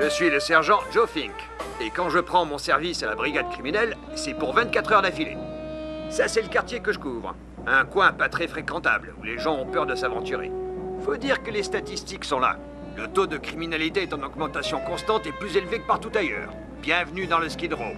Je suis le sergent Joe Fink. Et quand je prends mon service à la brigade criminelle, c'est pour 24 heures d'affilée. Ça, c'est le quartier que je couvre. Un coin pas très fréquentable, où les gens ont peur de s'aventurer. Faut dire que les statistiques sont là. Le taux de criminalité est en augmentation constante et plus élevé que partout ailleurs. Bienvenue dans le Skid Row.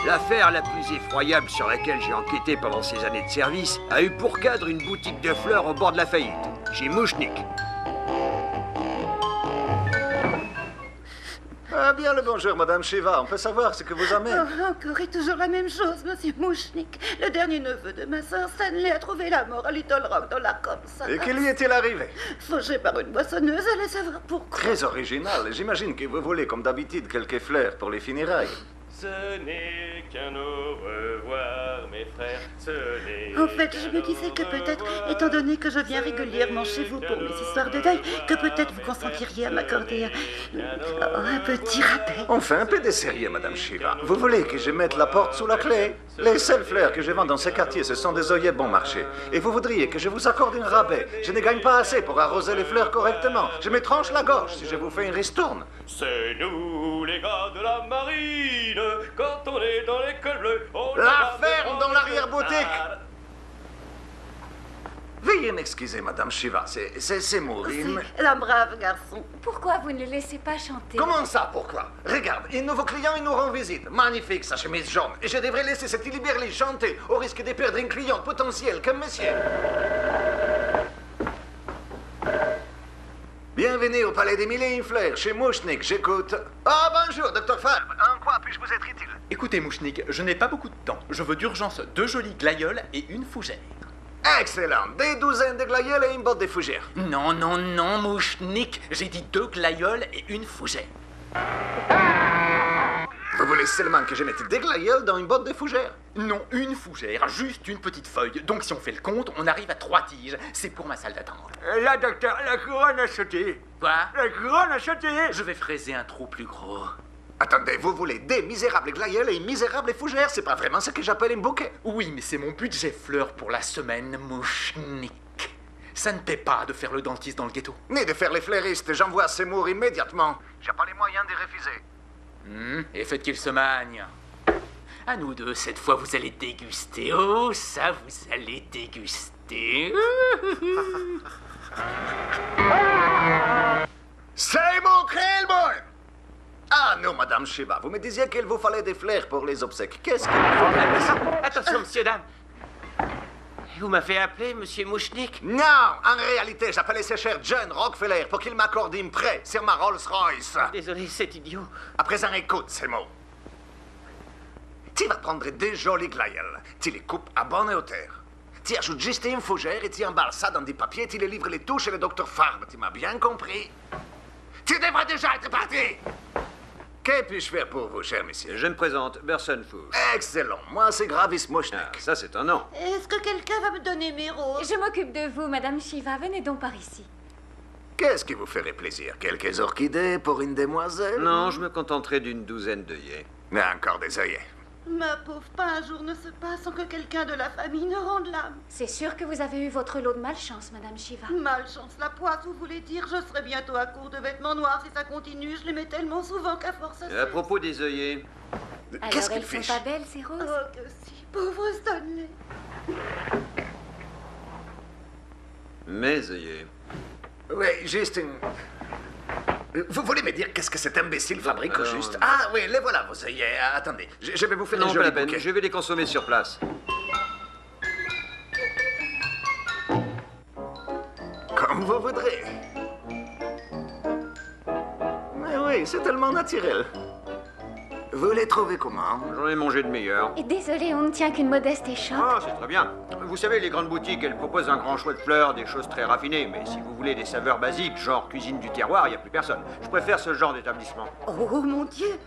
L'affaire la plus effroyable sur laquelle j'ai enquêté pendant ces années de service a eu pour cadre une boutique de fleurs au bord de la faillite, chez Mouchnik. Ah bien le bonjour, Madame Shiva. On peut savoir ce que vous amène. Oh, encore et toujours la même chose, Monsieur Mouchnik. Le dernier neveu de ma sœur Stanley a trouvé la mort à Little Rock dans l'Arkansas. Et qui lui est-il arrivé? Fauché par une boissonneuse, allez savoir pourquoi. Très original. J'imagine que vous voulez, comme d'habitude, quelques fleurs pour les funérailles. Ce n'est qu'un au revoir, mes frères, ce n'est En fait, je me disais que peut-être, étant donné que je viens régulièrement chez vous pour mes histoires de deuil, que peut-être vous consentiriez à m'accorder un petit rappel. Enfin, un peu de sérieux, Madame Shiva. Vous voulez que je mette la porte sous la clé? Les seules fleurs que je vends dans ce quartier, ce sont des œillets bon marché. Et vous voudriez que je vous accorde un rabais. Je ne gagne pas assez pour arroser les fleurs correctement. Je me tranche la gorge si je vous fais une ristourne. C'est nous, les gars de la marine, quand on est dans l'école bleue, on La ferme dans l'arrière-boutique. Veuillez m'excuser, Madame Shiva, c'est Maureen. C'est un brave garçon. Pourquoi vous ne le laissez pas chanter? Comment ça, pourquoi? Regarde, un nouveau client, il nous rend visite. Magnifique, sa chemise jaune. Et je devrais laisser cette liberté chanter, au risque de perdre un client potentiel comme monsieur. Bienvenue au Palais des Mille et une Fleurs, chez Mouchnik, j'écoute. Ah, bonjour, Dr. Farb. En quoi puis-je vous être utile? Écoutez, Mouchnik, je n'ai pas beaucoup de temps. Je veux d'urgence 2 jolies glaïeuls et une fougère. Excellent. Des douzaines de glaïeuls et une botte de fougères. Non, non, non, Mouchnik. J'ai dit 2 glaïeuls et une fougère. Vous voulez seulement que je mette des glaïeuls dans une botte de fougères? Non, une fougère, juste une petite feuille. Donc si on fait le compte, on arrive à 3 tiges. C'est pour ma salle d'attente. Là, docteur, la couronne a sauté. Quoi? La couronne a sauté. Je vais fraiser un trou plus gros. Attendez, vous voulez des misérables glaïeuls et une misérable fougère? C'est pas vraiment ce que j'appelle un bouquet. Oui, mais c'est mon budget fleurs pour la semaine, Mouchnik. Ça ne paie pas de faire le dentiste dans le ghetto. Ni de faire les fleuristes, j'envoie Seymour immédiatement. J'ai pas les moyens de refuser. Et faites qu'il se magne. À nous deux, cette fois, vous allez déguster. Oh, ça, vous allez déguster. Seymour Krellborn! Ah non, Madame Shiva, vous me disiez qu'il vous fallait des fleurs pour les obsèques. Qu'est-ce qu'il vous faut? Attention, monsieur, dame. Vous m'avez appelé, monsieur Mouchnik? Non, en réalité, j'appelais ce cher John Rockefeller pour qu'il m'accorde un prêt sur ma Rolls-Royce. Désolé, c'est idiot. À présent, écoute ces mots. Tu vas prendre deux jolis glaïeuls. Tu les coupes à bonne hauteur. Tu ajoutes juste une fougère et tu emballes ça dans des papiers. Tu les livres les touches et le docteur Farb. Tu m'as bien compris? Tu devrais déjà être parti. Que puis-je faire pour vous, cher monsieur? Je me présente, Berson Fouch. Excellent. Moi, c'est Gravis Mouchnik. Ah, ça, c'est un nom. Est-ce que quelqu'un va me donner mes roses? Je m'occupe de vous, Madame Shiva. Venez donc par ici. Qu'est-ce qui vous ferait plaisir? Quelques orchidées pour une demoiselle? Non, je me contenterai d'une douzaine d'œillets. Mais encore des œillets. Ma pauvre, pas un jour ne se passe sans que quelqu'un de la famille ne rende l'âme. C'est sûr que vous avez eu votre lot de malchance, Madame Shiva. Malchance, la poisse, vous voulez dire? Je serai bientôt à court de vêtements noirs si ça continue. Je les mets tellement souvent qu'à force... À propos des œillets, Qu'est-ce Alors, qu'il elles fiche? sont pas belles, ces roses? Oh, que si, pauvre Stanley. Mais ayez. Oui, juste une... Vous voulez me dire qu'est-ce que cet imbécile fabrique au alors, juste? Ah oui, les voilà vos œillets. Attendez, je vais vous faire Non, un pas joli la peine. bouquet. Je vais les consommer sur place. Comme vous voudrez. Mais oui, c'est tellement naturel. Vous les trouvez comment? J'en ai mangé de meilleurs. Et désolé, on ne tient qu'une modeste échoppe. Ah, c'est très bien. Vous savez, les grandes boutiques, elles proposent un grand choix de fleurs, des choses très raffinées. Mais si vous voulez des saveurs basiques, genre cuisine du terroir, il n'y a plus personne. Je préfère ce genre d'établissement. Oh, mon Dieu.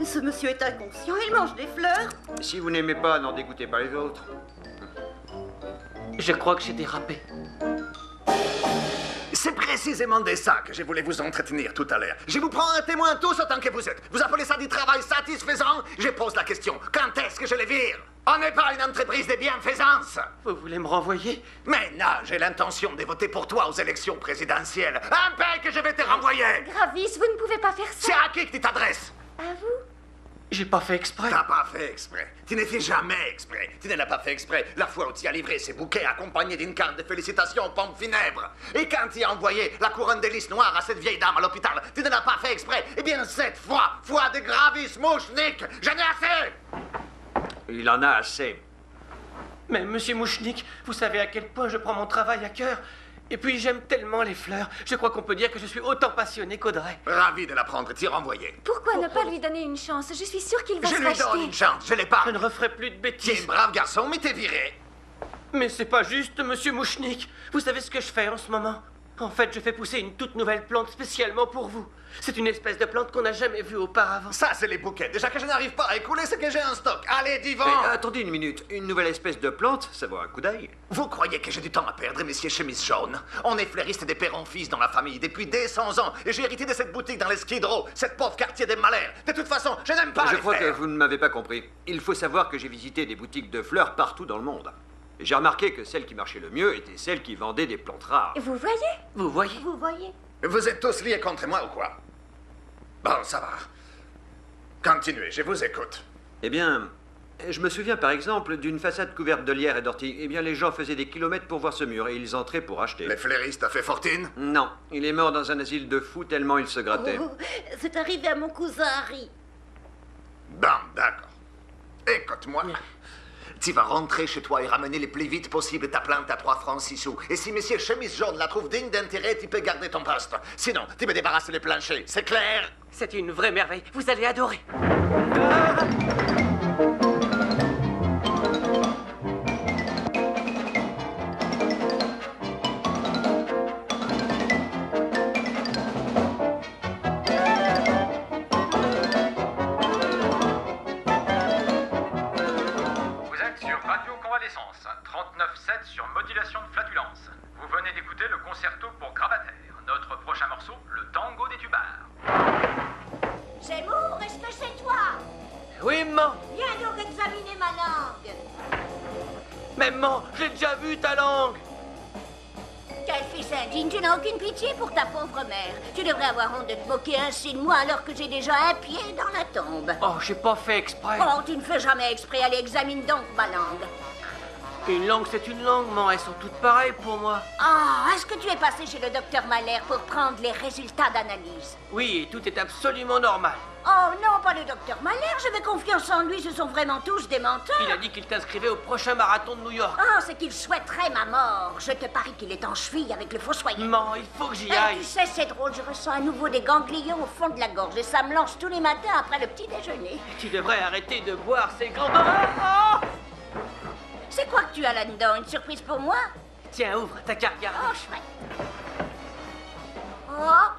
Ce monsieur est inconscient, il mange des fleurs. Si vous n'aimez pas, n'en dégoûtez pas les autres. Je crois que j'ai dérapé. C'est précisément de ça que je voulais vous entretenir tout à l'heure. Je vous prends un témoin tous autant que vous êtes. Vous appelez ça du travail satisfaisant? Je pose la question. Quand est-ce que je les vire? On n'est pas une entreprise de bienfaisance. Vous voulez me renvoyer? Mais non, j'ai l'intention de voter pour toi aux élections présidentielles. Un peu que je vais te renvoyer. Gravis, vous ne pouvez pas faire C'est ça. à qui que tu t'adresses? À vous? J'ai pas fait exprès. T'as pas fait exprès. Tu ne fais jamais exprès. Tu ne l'as pas fait exprès la fois où tu as livré ces bouquets accompagnés d'une carte de félicitations aux pompes funèbres. Et quand tu as envoyé la couronne de lys noire à cette vieille dame à l'hôpital, tu ne l'as pas fait exprès. Eh bien, cette fois de Gravis Mouchnik, j'en ai assez. Il en a assez. Mais monsieur Mouchnik, vous savez à quel point je prends mon travail à cœur. Et puis j'aime tellement les fleurs. Je crois qu'on peut dire que je suis autant passionné qu'Audrey. Ravi de l'apprendre, t'y renvoyer. Pourquoi ne pas lui donner une chance? Je suis sûre qu'il va Je se lui donne racheter. une chance, je l'ai pas. Je ne referai plus de Tu es bêtises. un brave garçon, mais t'es viré. Mais c'est pas juste, monsieur Mouchnik. Vous savez ce que je fais en ce moment? En fait, je fais pousser une toute nouvelle plante spécialement pour vous. C'est une espèce de plante qu'on n'a jamais vue auparavant. Ça, c'est les bouquets. Déjà que je n'arrive pas à écouler ce que j'ai en stock. Allez, Divan. Attendez une minute. Une nouvelle espèce de plante, ça vaut un coup d'œil. Vous croyez que j'ai du temps à perdre, messieurs chemise jaune? On est fleuriste des pères en fils dans la famille depuis des 100 ans. Et j'ai hérité de cette boutique dans les Skid Row, cette pauvre quartier des malheurs. De toute façon, je n'aime pas Je les crois que faire. vous ne m'avez pas compris. Il faut savoir que j'ai visité des boutiques de fleurs partout dans le monde. Et j'ai remarqué que celle qui marchait le mieux était celle qui vendait des plantes rares. Vous voyez? Vous voyez? Vous voyez? Vous êtes tous liés contre moi ou quoi? Bon, ça va. Continuez, je vous écoute. Eh bien, je me souviens par exemple d'une façade couverte de lierre et d'orties. Eh bien, les gens faisaient des kilomètres pour voir ce mur et ils entraient pour acheter. Les fleuristes a fait fortune? Non, il est mort dans un asile de fous tellement il se grattait. Oh, c'est arrivé à mon cousin Harry. Bon, d'accord. Écoute-moi. Tu vas rentrer chez toi et ramener le plus vite possible ta plante à 3 francs 6 sous. Et si monsieur chemise jaune la trouve digne d'intérêt, tu peux garder ton poste. Sinon, tu me débarrasses le plancher. C'est clair? C'est une vraie merveille. Vous allez adorer. Vous êtes sur Radio Convalescence, 39.7 sur modulation de flatulence. Vous venez d'écouter le concerto pour Gravater. Notre prochain morceau, le tango des tubards. Zemmour, est-ce que c'est toi? Oui, maman. Viens donc examiner ma langue. Mais maman, j'ai déjà vu ta langue. Quel fils indigne, tu n'as aucune pitié pour ta pauvre mère. Tu devrais avoir honte de te moquer ainsi de moi alors que j'ai déjà un pied dans la tombe. Oh, j'ai pas fait exprès. Oh, tu ne fais jamais exprès, allez, examine donc ma langue. Une langue, c'est une langue, maman. Elles sont toutes pareilles pour moi. Ah, est-ce que tu es passé chez le docteur Mahler pour prendre les résultats d'analyse? Oui, et tout est absolument normal. Oh non, pas le docteur Mahler, j'avais confiance en lui, ce sont vraiment tous des menteurs. Il a dit qu'il t'inscrivait au prochain marathon de New York. Ah, c'est qu'il souhaiterait ma mort. Je te parie qu'il est en cheville avec le fossoyeur. Maman, il faut que j'y Tu aille. sais, c'est drôle, je ressens à nouveau des ganglions au fond de la gorge et ça me lance tous les matins après le petit déjeuner. Tu devrais arrêter de boire ces grands... Ah, ah. C'est quoi que tu as là-dedans? Une surprise pour moi? Tiens, ouvre, t'as qu'à regarder. Oh, chouette. Oh,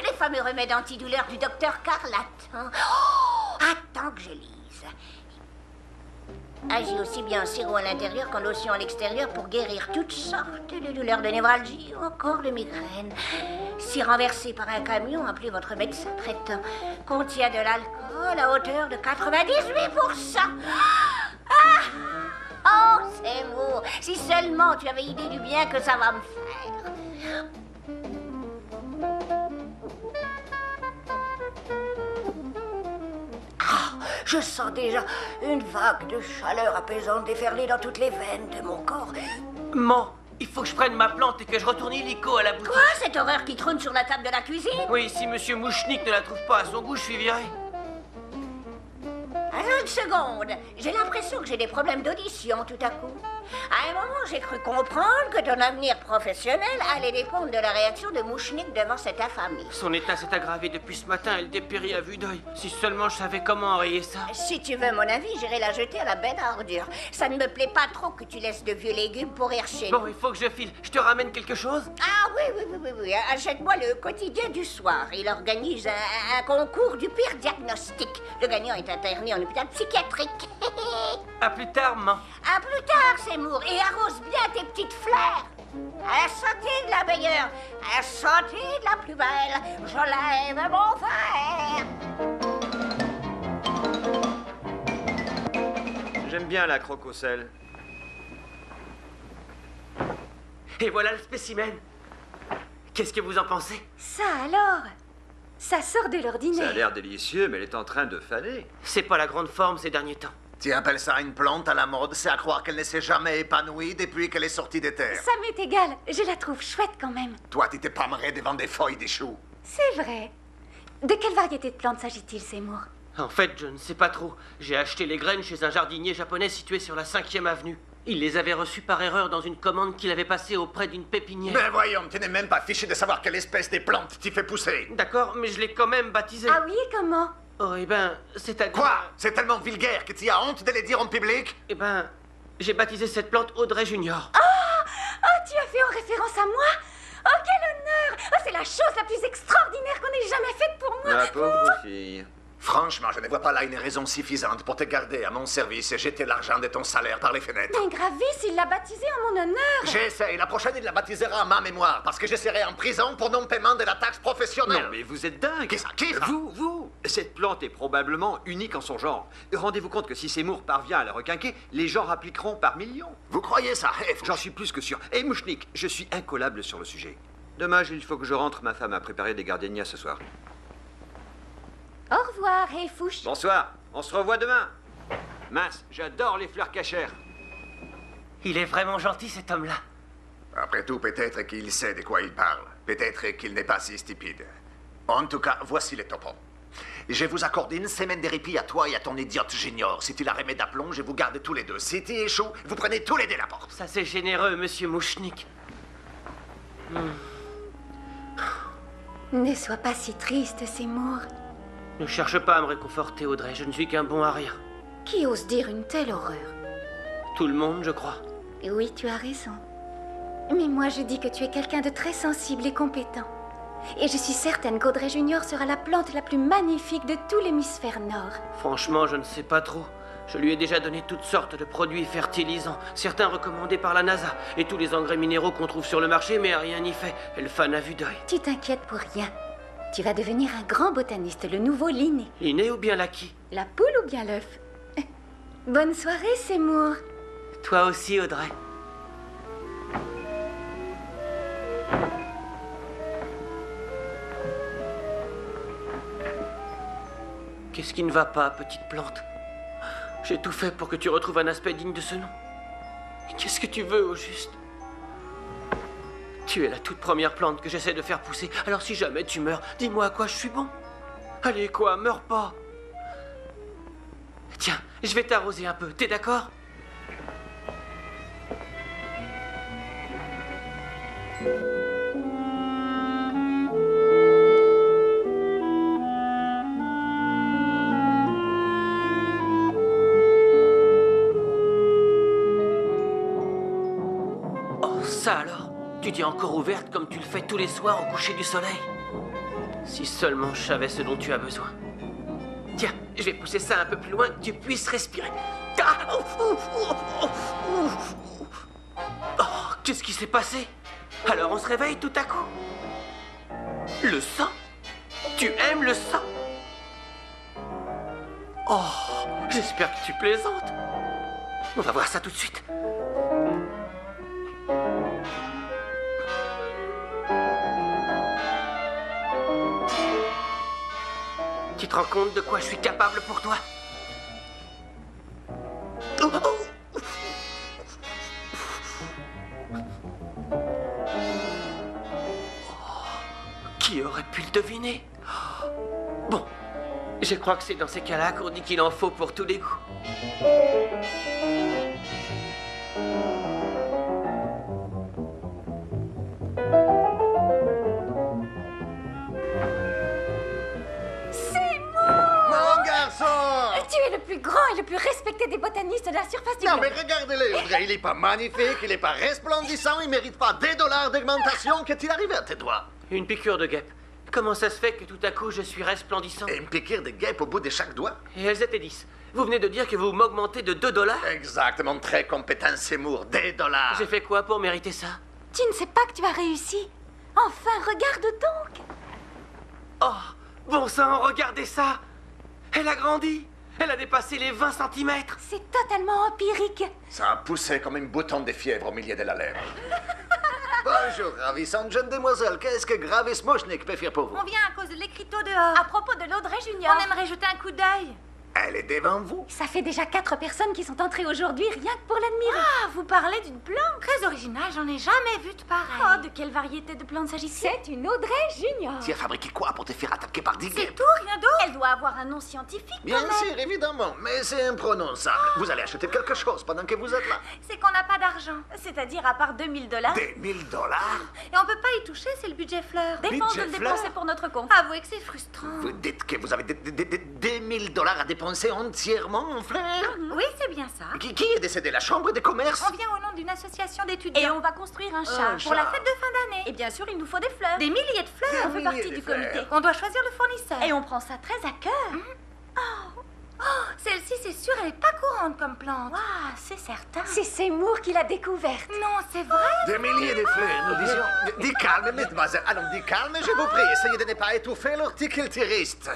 les fameux remèdes antidouleurs du docteur Carlatte. Hein. Oh, attends que je lise. Agit aussi bien en sirop à l'intérieur qu'en lotion à l'extérieur pour guérir toutes sortes de douleurs de névralgie ou encore de migraine. Si renversé par un camion, appelez votre médecin traitant. Contient de l'alcool à hauteur de 98%. Ah! Oh, c'est beau. Si seulement tu avais idée du bien que ça va me faire. Je sens déjà une vague de chaleur apaisante déferler dans toutes les veines de mon corps. Maman, il faut que je prenne ma plante et que je retourne illico à la boutique. Quoi, cette horreur qui trône sur la table de la cuisine? Oui, si Monsieur Mouchnik ne la trouve pas à son goût, je suis viré. Une seconde, j'ai l'impression que j'ai des problèmes d'audition tout à coup. À un moment, j'ai cru comprendre que ton avenir professionnel allait dépendre de la réaction de Mouchnik devant cette infamie. Son état s'est aggravé depuis ce matin, elle dépérit à vue d'œil. Si seulement je savais comment enrayer ça. Si tu veux mon avis, j'irai la jeter à la benne à ordures. Ça ne me plaît pas trop que tu laisses de vieux légumes pourrir chez nous. Bon, il faut que je file. Je te ramène quelque chose? Ah oui. Achète-moi le quotidien du soir. Il organise un concours du pire diagnostic. Le gagnant est interné en hôpital psychiatrique. À plus tard, maman. À plus tard, Seymour, et arrose bien tes petites fleurs. À la santé de la meilleure, à la santé de la plus belle, je lève mon verre. J'aime bien la croque au sel. Et voilà le spécimen. Qu'est-ce que vous en pensez? Ça alors? Ça sort de Ça a l'ordinaire. l'air délicieux, mais elle est en train de faner. C'est pas la grande forme ces derniers temps. Tu appelles ça une plante à la mode? C'est à croire qu'elle ne s'est jamais épanouie depuis qu'elle est sortie des terres. Ça m'est égal, je la trouve chouette quand même. Toi, tu t'es pâmeré devant des feuilles d'échou. C'est vrai. De quelle variété de plantes s'agit-il, Seymour? En fait, je ne sais pas trop. J'ai acheté les graines chez un jardinier japonais situé sur la 5e avenue. Il les avait reçues par erreur dans une commande qu'il avait passée auprès d'une pépinière. Mais voyons, tu n'es même pas fiché de savoir quelle espèce de plante tu fais pousser. D'accord, mais je l'ai quand même baptisée. Ah oui, et comment? Oh, eh ben, c'est-à-dire... Quoi? C'est tellement vulgaire que tu as honte de les dire en public? Eh ben, j'ai baptisé cette plante Audrey Junior. Oh, tu as fait en référence à moi? Oh, quel honneur! Oh, c'est la chose la plus extraordinaire qu'on ait jamais faite pour moi. La pauvre fille. Franchement, je ne vois pas là une raison suffisante pour te garder à mon service et jeter l'argent de ton salaire par les fenêtres. Mais Gravis, il l'a baptisée en mon honneur. J'essaie. La prochaine, il la baptisera à ma mémoire, parce que je serai en prison pour non-paiement de la taxe professionnelle. Non, mais vous êtes dingue. Qui ça? Qui ça? Vous. Cette plante est probablement unique en son genre. Rendez-vous compte que si Seymour parvient à la requinquer, les gens appliqueront par millions. Vous croyez ça? J'en suis plus que sûr. Et Mouchnik, je suis incollable sur le sujet. Dommage, il faut que je rentre. Ma femme a préparé des gardenias ce soir. Au revoir, et Fouche. Bonsoir, on se revoit demain. Mince, j'adore les fleurs cachères. Il est vraiment gentil, cet homme-là. Après tout, peut-être qu'il sait de quoi il parle. Peut-être qu'il n'est pas si stupide. En tout cas, voici les topos. Je vous accorde une semaine de répit à toi et à ton idiote junior. Si tu la remets d'aplomb, je vous garde tous les deux. Si tu échoues, vous prenez tous les deux la porte. Ça, c'est généreux, monsieur Mouchnik. Ne sois pas si triste, Seymour. Ne cherche pas à me réconforter, Audrey. Je ne suis qu'un bon à rien. Qui ose dire une telle horreur? Tout le monde, je crois. Oui, tu as raison. Mais moi, je dis que tu es quelqu'un de très sensible et compétent. Et je suis certaine qu'Audrey Junior sera la plante la plus magnifique de tout l'hémisphère nord. Franchement, je ne sais pas trop. Je lui ai déjà donné toutes sortes de produits fertilisants, certains recommandés par la NASA, et tous les engrais minéraux qu'on trouve sur le marché, mais rien n'y fait. Elle fane à vue d'œil. Tu t'inquiètes pour rien. Tu vas devenir un grand botaniste, le nouveau Linné. Linné ou bien Lucky? La poule ou bien l'œuf? Bonne soirée, Seymour. Toi aussi, Audrey. Qu'est-ce qui ne va pas, petite plante? J'ai tout fait pour que tu retrouves un aspect digne de ce nom. Qu'est-ce que tu veux, au juste? Tu es la toute première plante que j'essaie de faire pousser. Alors si jamais tu meurs, dis-moi à quoi je suis bon. Allez, quoi, meurs pas. Tiens, je vais t'arroser un peu, t'es d'accord? Oh, ça alors? Tu dis encore ouverte comme tu le fais tous les soirs au coucher du soleil? Si seulement je savais ce dont tu as besoin. Tiens, je vais pousser ça un peu plus loin, que tu puisses respirer. Ah, oh, qu'est-ce qui s'est passé? Alors on se réveille tout à coup? Le sang? Tu aimes le sang? Oh, j'espère que tu plaisantes. On va voir ça tout de suite. Tu te rends compte de quoi je suis capable pour toi? Qui aurait pu le deviner? Bon, je crois que c'est dans ces cas-là qu'on dit qu'il en faut pour tous les goûts. Mon garçon! Tu es le plus grand et le plus respecté des botanistes de la surface du Non, globe. mais regardez-le, Audrey. Il est pas magnifique, il est pas resplendissant, il mérite pas des dollars d'augmentation. Qu'est-il arrivé à tes doigts? Une piqûre de guêpe. Comment ça se fait que tout à coup je suis resplendissant? Et une piqûre de guêpe au bout de chaque doigt? Et elles étaient 10. Vous venez de dire que vous m'augmentez de 2 $? Exactement, très compétent, Seymour. Des dollars. J'ai fait quoi pour mériter ça? Tu ne sais pas que tu as réussi. Enfin, regarde donc. Oh, bon sang, regardez ça! Elle a grandi! Elle a dépassé les 20 cm! C'est totalement empirique. Ça a poussé comme un bouton de fièvre au milieu de la lèvre. Bonjour, ravissante jeune demoiselle. Qu'est-ce que Gravis Moshnik peut faire pour vous? On vient à cause de l'écriteau dehors. À propos de l'Audrey Junior. On aimerait jeter un coup d'œil. Elle est devant vous. Ça fait déjà 4 personnes qui sont entrées aujourd'hui rien que pour l'admirer. Ah, vous parlez d'une plante très originale, j'en ai jamais vu de pareil. Oh, de quelle variété de plantes s'agit-il? C'est une Audrey Junior. Tu as fabriqué quoi pour te faire attaquer par des C'est guêpes? tout, rien d'autre. Elle doit avoir un nom scientifique. Bien quand même. sûr, évidemment, mais c'est imprononçable. Vous allez acheter quelque chose pendant que vous êtes là. C'est qu'on n'a pas d'argent. C'est-à-dire à part 2000 $. Des 1000 dollars? Et on peut pas y toucher, c'est le budget fleur. Défense de Budget le dépenser fleur. pour notre compte. Avouez que c'est frustrant. Vous dites que vous avez des 1000 dollars à dépenser entièrement en fleurs? Oui, c'est bien ça. Qui est décédé? La chambre des commerces? On vient au nom d'une association d'étudiants. Et on va construire un char. Un Pour la char. fête de fin d'année. Et bien sûr, il nous faut des fleurs. Des milliers de fleurs. On fait partie du comité. On doit choisir le fournisseur. Et on prend ça très à cœur. Oh, celle-ci, c'est sûr, elle est pas courante comme plante. Ah, c'est certain. C'est Seymour qui l'a découverte. Non, c'est vrai. Des milliers de fleurs, nous disions. Dis calme, mademoiselle. Allons, dis calme, je vous prie. Essayez de ne pas étouffer l'horticulturiste.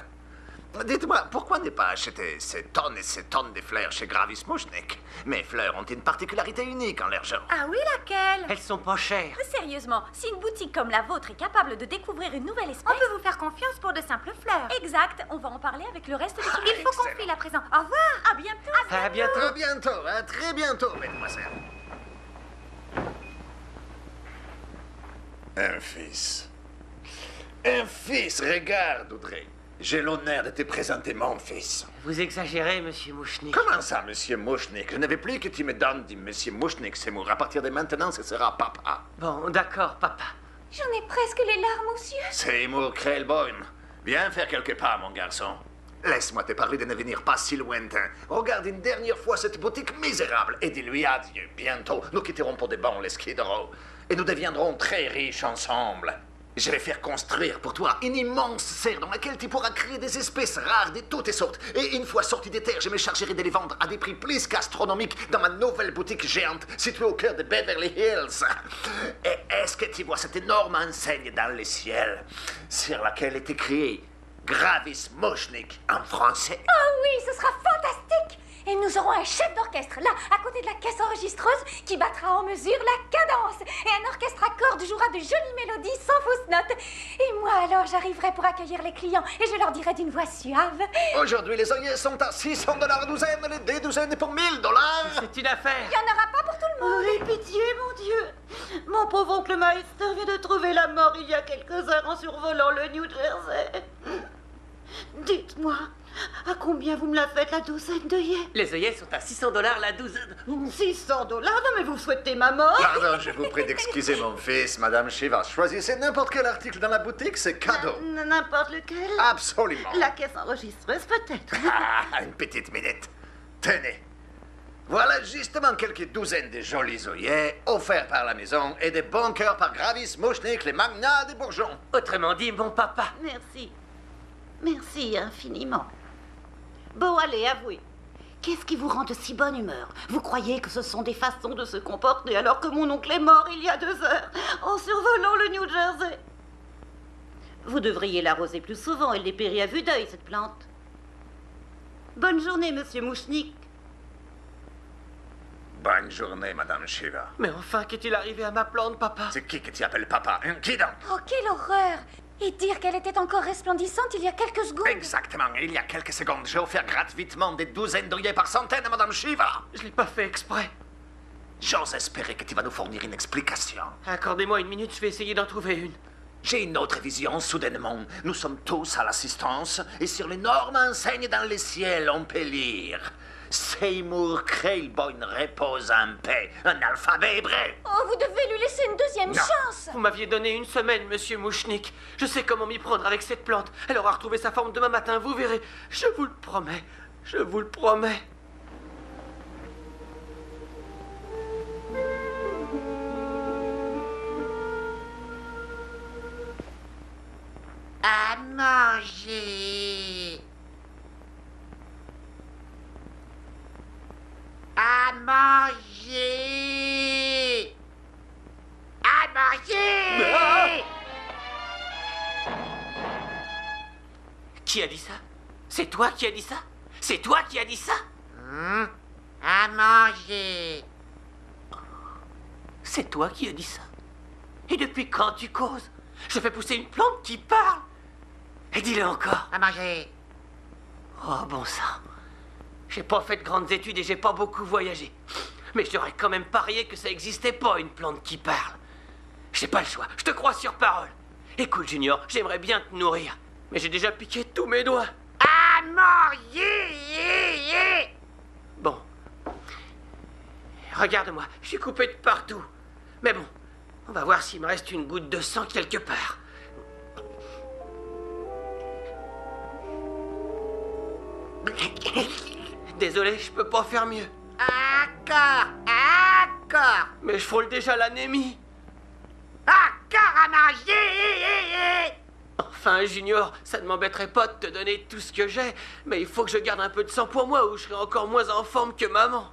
Dites-moi, pourquoi ne pas acheter ces tonnes et ces tonnes de fleurs chez Gravis Moshnik? Mes fleurs ont une particularité unique en leur genre. Ah oui, laquelle? Elles sont pas chères. Sérieusement, si une boutique comme la vôtre est capable de découvrir une nouvelle On espèce... peut vous faire confiance pour de simples fleurs. Exact, on va en parler avec le reste de l'équipe. Il faut qu'on file à présent. Au revoir. À bientôt. À bientôt. À bientôt, à très bientôt, mesdemoiselles. Un fils. Un fils, regarde, Audrey. J'ai l'honneur de te présenter mon fils. Vous exagérez, monsieur Mouchnik. Comment ça, monsieur Mouchnik? Je ne veux plus que tu me donnes du monsieur Mouchnik, Seymour. À partir de maintenant, ce sera papa. Bon, d'accord, papa. J'en ai presque les larmes aux yeux. Seymour Krellboim. Viens faire quelques pas, mon garçon. Laisse-moi te parler d'un avenir pas si lointain. Regarde une dernière fois cette boutique misérable et dis-lui adieu. Bientôt, nous quitterons pour de bon les Skid Row. Et nous deviendrons très riches ensemble. Je vais faire construire pour toi une immense serre dans laquelle tu pourras créer des espèces rares de toutes sortes. Et une fois sorties des terres, je me chargerai de les vendre à des prix plus qu'astronomiques dans ma nouvelle boutique géante située au cœur de Beverly Hills. Et est-ce que tu vois cette énorme enseigne dans le ciel sur laquelle est écrit Gravis Moshnik en français? Ah oui, ce sera fantastique. Et nous aurons un chef d'orchestre, là, à côté de la caisse enregistreuse, qui battra en mesure la cadence. Et un orchestre à cordes jouera de jolies mélodies sans fausses notes. Et moi, alors, j'arriverai pour accueillir les clients, et je leur dirai d'une voix suave. Aujourd'hui, les œillets sont à 600 $ la douzaine, les deux douzaines pour 1000 $. C'est une affaire. Il n'y en aura pas pour tout le monde. Oh, aie pitié, mon Dieu. Mon pauvre oncle Meister vient de trouver la mort il y a quelques heures en survolant le New Jersey. Dites-moi, à combien vous me la faites, la douzaine d'œillets? Les œillets sont à 600 $ la douzaine. 600 $? Non, mais vous souhaitez ma mort? Pardon, je vous prie d'excuser mon fils, Madame Shiva. Choisissez n'importe quel article dans la boutique, c'est cadeau. N'importe lequel? Absolument. La caisse enregistreuse, peut-être. Ah, une petite minute. Tenez. Voilà justement quelques douzaines de jolis œillets offerts par la maison et des bons cœurs par Gravis Moshnik, les magnats des bourgeons. Autrement dit, mon papa. Merci. Merci infiniment. Bon, allez, avouez. Qu'est-ce qui vous rend de si bonne humeur? Vous croyez que ce sont des façons de se comporter alors que mon oncle est mort il y a 2 heures en survolant le New Jersey? Vous devriez l'arroser plus souvent, elle dépérit à vue d'œil, cette plante. Bonne journée, monsieur Mouchnik. Bonne journée, Madame Shiva. Mais enfin, qu'est-il arrivé à ma plante, papa? C'est qui que tu appelles papa, hein? Qui donc? Oh, quelle horreur. Et dire qu'elle était encore resplendissante il y a quelques secondes. Exactement. Il y a quelques secondes, j'ai offert gratuitement des douzaines d'œillets par centaine à Madame Shiva. Je l'ai pas fait exprès. J'ose espérer que tu vas nous fournir une explication. Accordez-moi une minute, je vais essayer d'en trouver une. J'ai une autre vision, soudainement. Nous sommes tous à l'assistance, et sur l'énorme enseigne dans le ciel, on peut lire Seymour Krelboyne repose en paix, un alphabet hébreu. Oh, vous devez lui laisser une deuxième chance. Vous m'aviez donné une semaine, monsieur Mouchnik. Je sais comment m'y prendre avec cette plante. Elle aura retrouvé sa forme demain matin, vous verrez. Je vous le promets. Je vous le promets. À manger. À manger. À manger. Qui a dit ça? C'est toi qui as dit ça? C'est toi qui as dit ça? À manger. C'est toi qui as dit ça? Et depuis quand tu causes? Je fais pousser une plante qui parle. Et dis-le encore. À manger. Oh, bon sang. J'ai pas fait de grandes études et j'ai pas beaucoup voyagé. Mais j'aurais quand même parié que ça existait pas, une plante qui parle. J'ai pas le choix, je te crois sur parole. Écoute, Junior, j'aimerais bien te nourrir. Mais j'ai déjà piqué tous mes doigts. À manger. Bon. Regarde-moi, je suis coupé de partout. Mais bon, on va voir s'il me reste une goutte de sang quelque part. Désolé, je peux pas faire mieux. Encore. Mais je frôle déjà l'anémie. Encore à manger. Enfin, Junior, ça ne m'embêterait pas de te donner tout ce que j'ai, mais il faut que je garde un peu de sang pour moi ou je serai encore moins en forme que maman.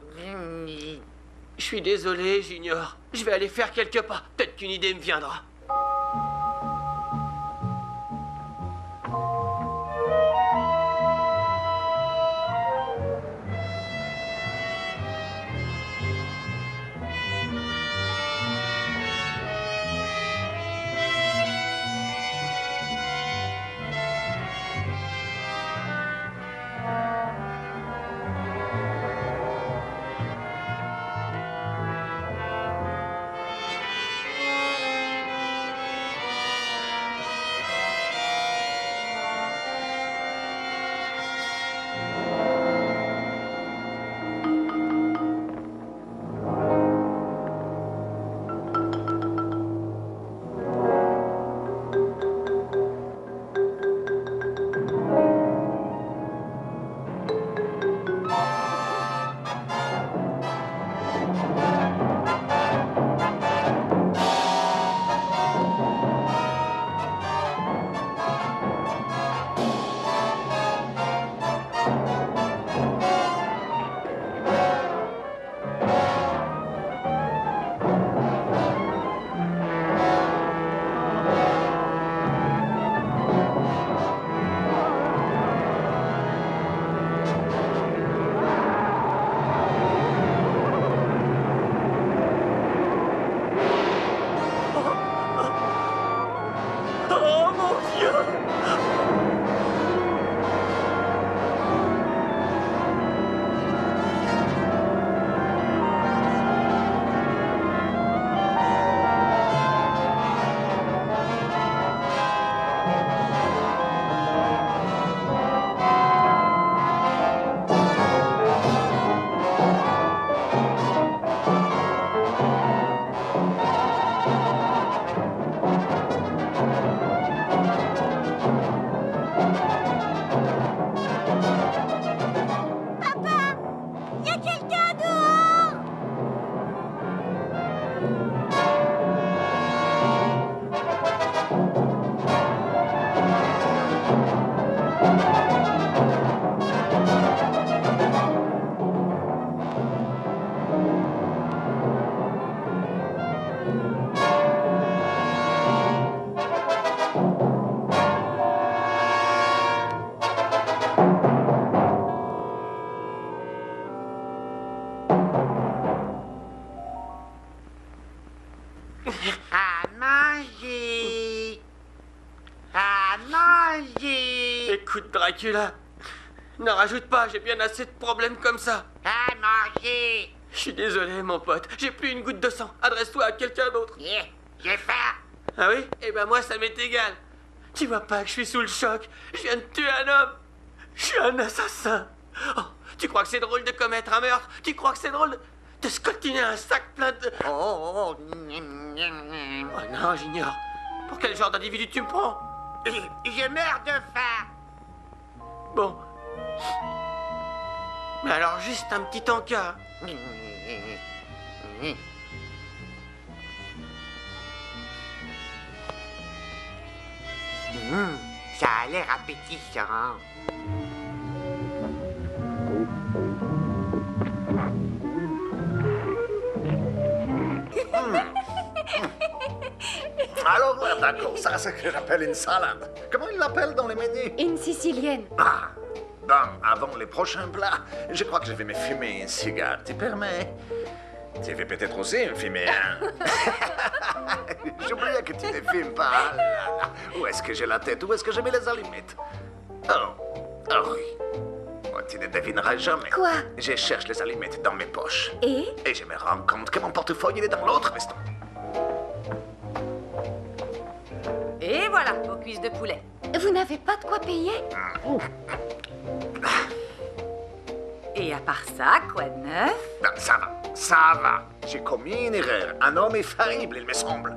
Je suis désolé, Junior. Je vais aller faire quelques pas. Peut-être qu'une idée me viendra. Écoute, Dracula, n'en rajoute pas, j'ai bien assez de problèmes comme ça. À manger. Je suis désolé, mon pote, j'ai plus une goutte de sang. Adresse-toi à quelqu'un d'autre. J'ai faim. Ah oui? Eh ben moi, ça m'est égal. Tu vois pas que je suis sous le choc? Je viens de tuer un homme. Je suis un assassin. Oh, tu crois que c'est drôle de commettre un meurtre? Tu crois que c'est drôle de scoltiner un sac plein de... Oh non, j'ignore. Pour quel genre d'individu tu me prends? Je meurs de faim. Bon. Mais alors, juste un petit encas. Ça a l'air appétissant. Alors, d'accord, ça c'est ce que j'appelle une salade. Comment ils l'appellent dans les menus? Une sicilienne. Ah, bon, avant les prochains plats, je crois que je vais me fumer un cigare. Tu permets? Tu veux peut-être aussi me fumer un? J'oubliais que tu ne fumes pas. Où est-ce que j'ai la tête? Où est-ce que je mets les allumettes? Oh oui. Oh, tu ne devineras jamais. Quoi? Je cherche les allumettes dans mes poches. Et je me rends compte que mon portefeuille il est dans l'autre veston. Et voilà, vos cuisses de poulet. vous n'avez pas de quoi payer? Et à part ça, quoi de neuf? Ben, ça va. J'ai commis une erreur. Un homme infaillible, il me semble.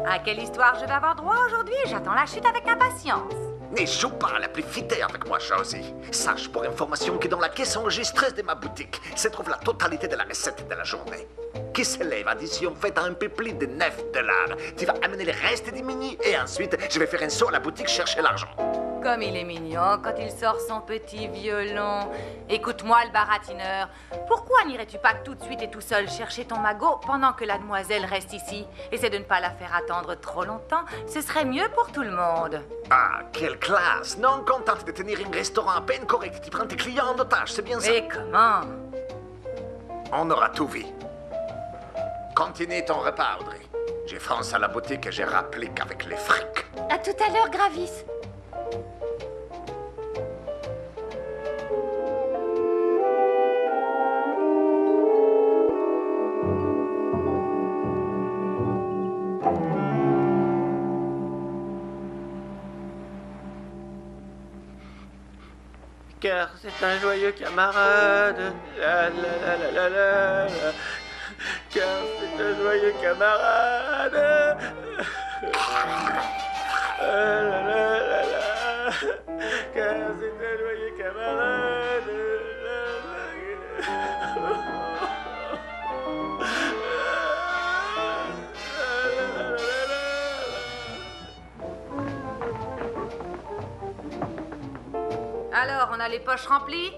À quelle histoire je vais avoir droit aujourd'hui? J'attends la chute avec impatience. Ne joue pas à la plus fidèle avec moi, Josie. Sache pour information que dans la caisse enregistreuse de ma boutique se trouve la totalité de la recette de la journée. Qui s'élève addition faite à un peu plus de $9. Tu vas amener le reste du menu et ensuite je vais faire un saut à la boutique chercher l'argent. Comme il est mignon quand il sort son petit violon. Écoute-moi, le baratineur. Pourquoi n'irais-tu pas tout de suite et tout seul chercher ton magot pendant que la demoiselle reste ici? Essaie de ne pas la faire attendre trop longtemps. Ce serait mieux pour tout le monde. Ah, quelle classe! Non contente de tenir un restaurant à peine correct, tu prends tes clients en otage, c'est bien ça? Et comment? On aura tout vu. Continue ton repas, Audrey. Je fonce à la boutique et je rapplique avec les frics. À tout à l'heure, Gravis. Car c'est un joyeux camarade. La la la la la la la. Car c'est un joyeux camarade. La la la la. Car c'est un joyeux camarade. Alors, on a les poches remplies?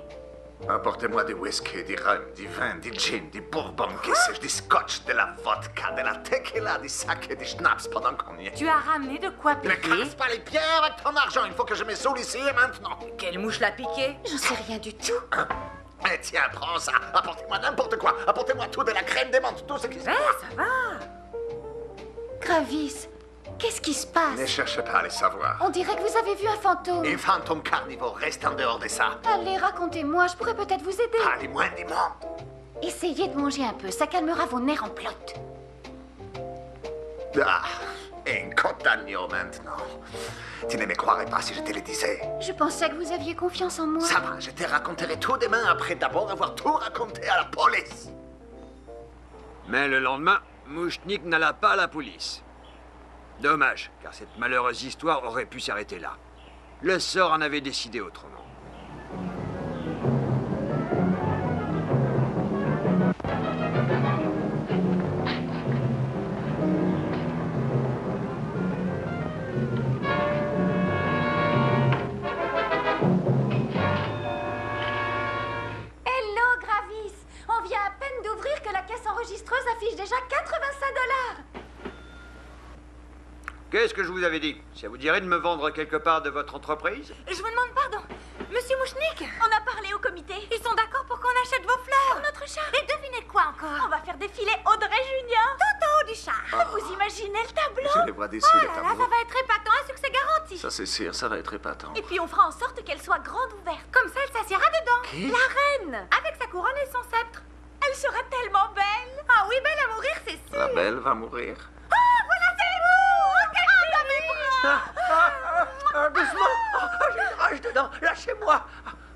Apportez-moi du whisky, du rhum, du vin, du gin, du bourbon, que sais-je, du scotch, de la vodka, de la tequila, du saké et du schnapps pendant qu'on y est. Tu as ramené de quoi Ne piquer? casse pas les pieds avec ton argent, il faut que je me saoule ici et maintenant. Quelle mouche l'a piqué? J'en sais rien du tout. Eh tiens, prends ça, apportez-moi n'importe quoi, apportez-moi tout, de la crème des menthes, tout ce qui se passe. Ça va. Gravis, qu'est-ce qui se passe? Ne cherchez pas à les savoir. On dirait que vous avez vu un fantôme. Un fantôme carnivore, reste en dehors de ça. Allez, racontez-moi, je pourrais peut-être vous aider. Pas les moins du monde. Essayez de manger un peu, ça calmera vos nerfs en plot. Ah, une côte d'agneau maintenant. Tu ne me croirais pas si je te le disais. Je pensais que vous aviez confiance en moi. Ça va, je te raconterai tout demain après d'abord avoir tout raconté à la police. Mais le lendemain, Mouchnik n'alla pas à la police. Dommage, car cette malheureuse histoire aurait pu s'arrêter là. Le sort en avait décidé autrement. Hello, Gravis. On vient à peine d'ouvrir que la caisse enregistreuse affiche déjà 85 $. Qu'est-ce que je vous avais dit? Ça vous dirait de me vendre quelque part de votre entreprise? Je vous demande pardon. Monsieur Mouchnik, on a parlé au comité. Ils sont d'accord pour qu'on achète vos fleurs. Pour notre char. Et devinez quoi encore? On va faire défiler Audrey Junior tout en haut du char. Vous imaginez le tableau? Je les vois d'ici, Oh les là là, tableaux. ça va être épatant, un succès garanti. Ça c'est sûr, ça va être épatant. Et puis on fera en sorte qu'elle soit grande ouverte. Comme ça, elle s'assiera dedans. Qui? La reine. Avec sa couronne et son sceptre. Elle sera tellement belle. Ah oui, belle à mourir, c'est sûr. La belle va mourir. Oh, voilà, c'est vous. Doucement. J'ai une rage dedans. Lâchez-moi.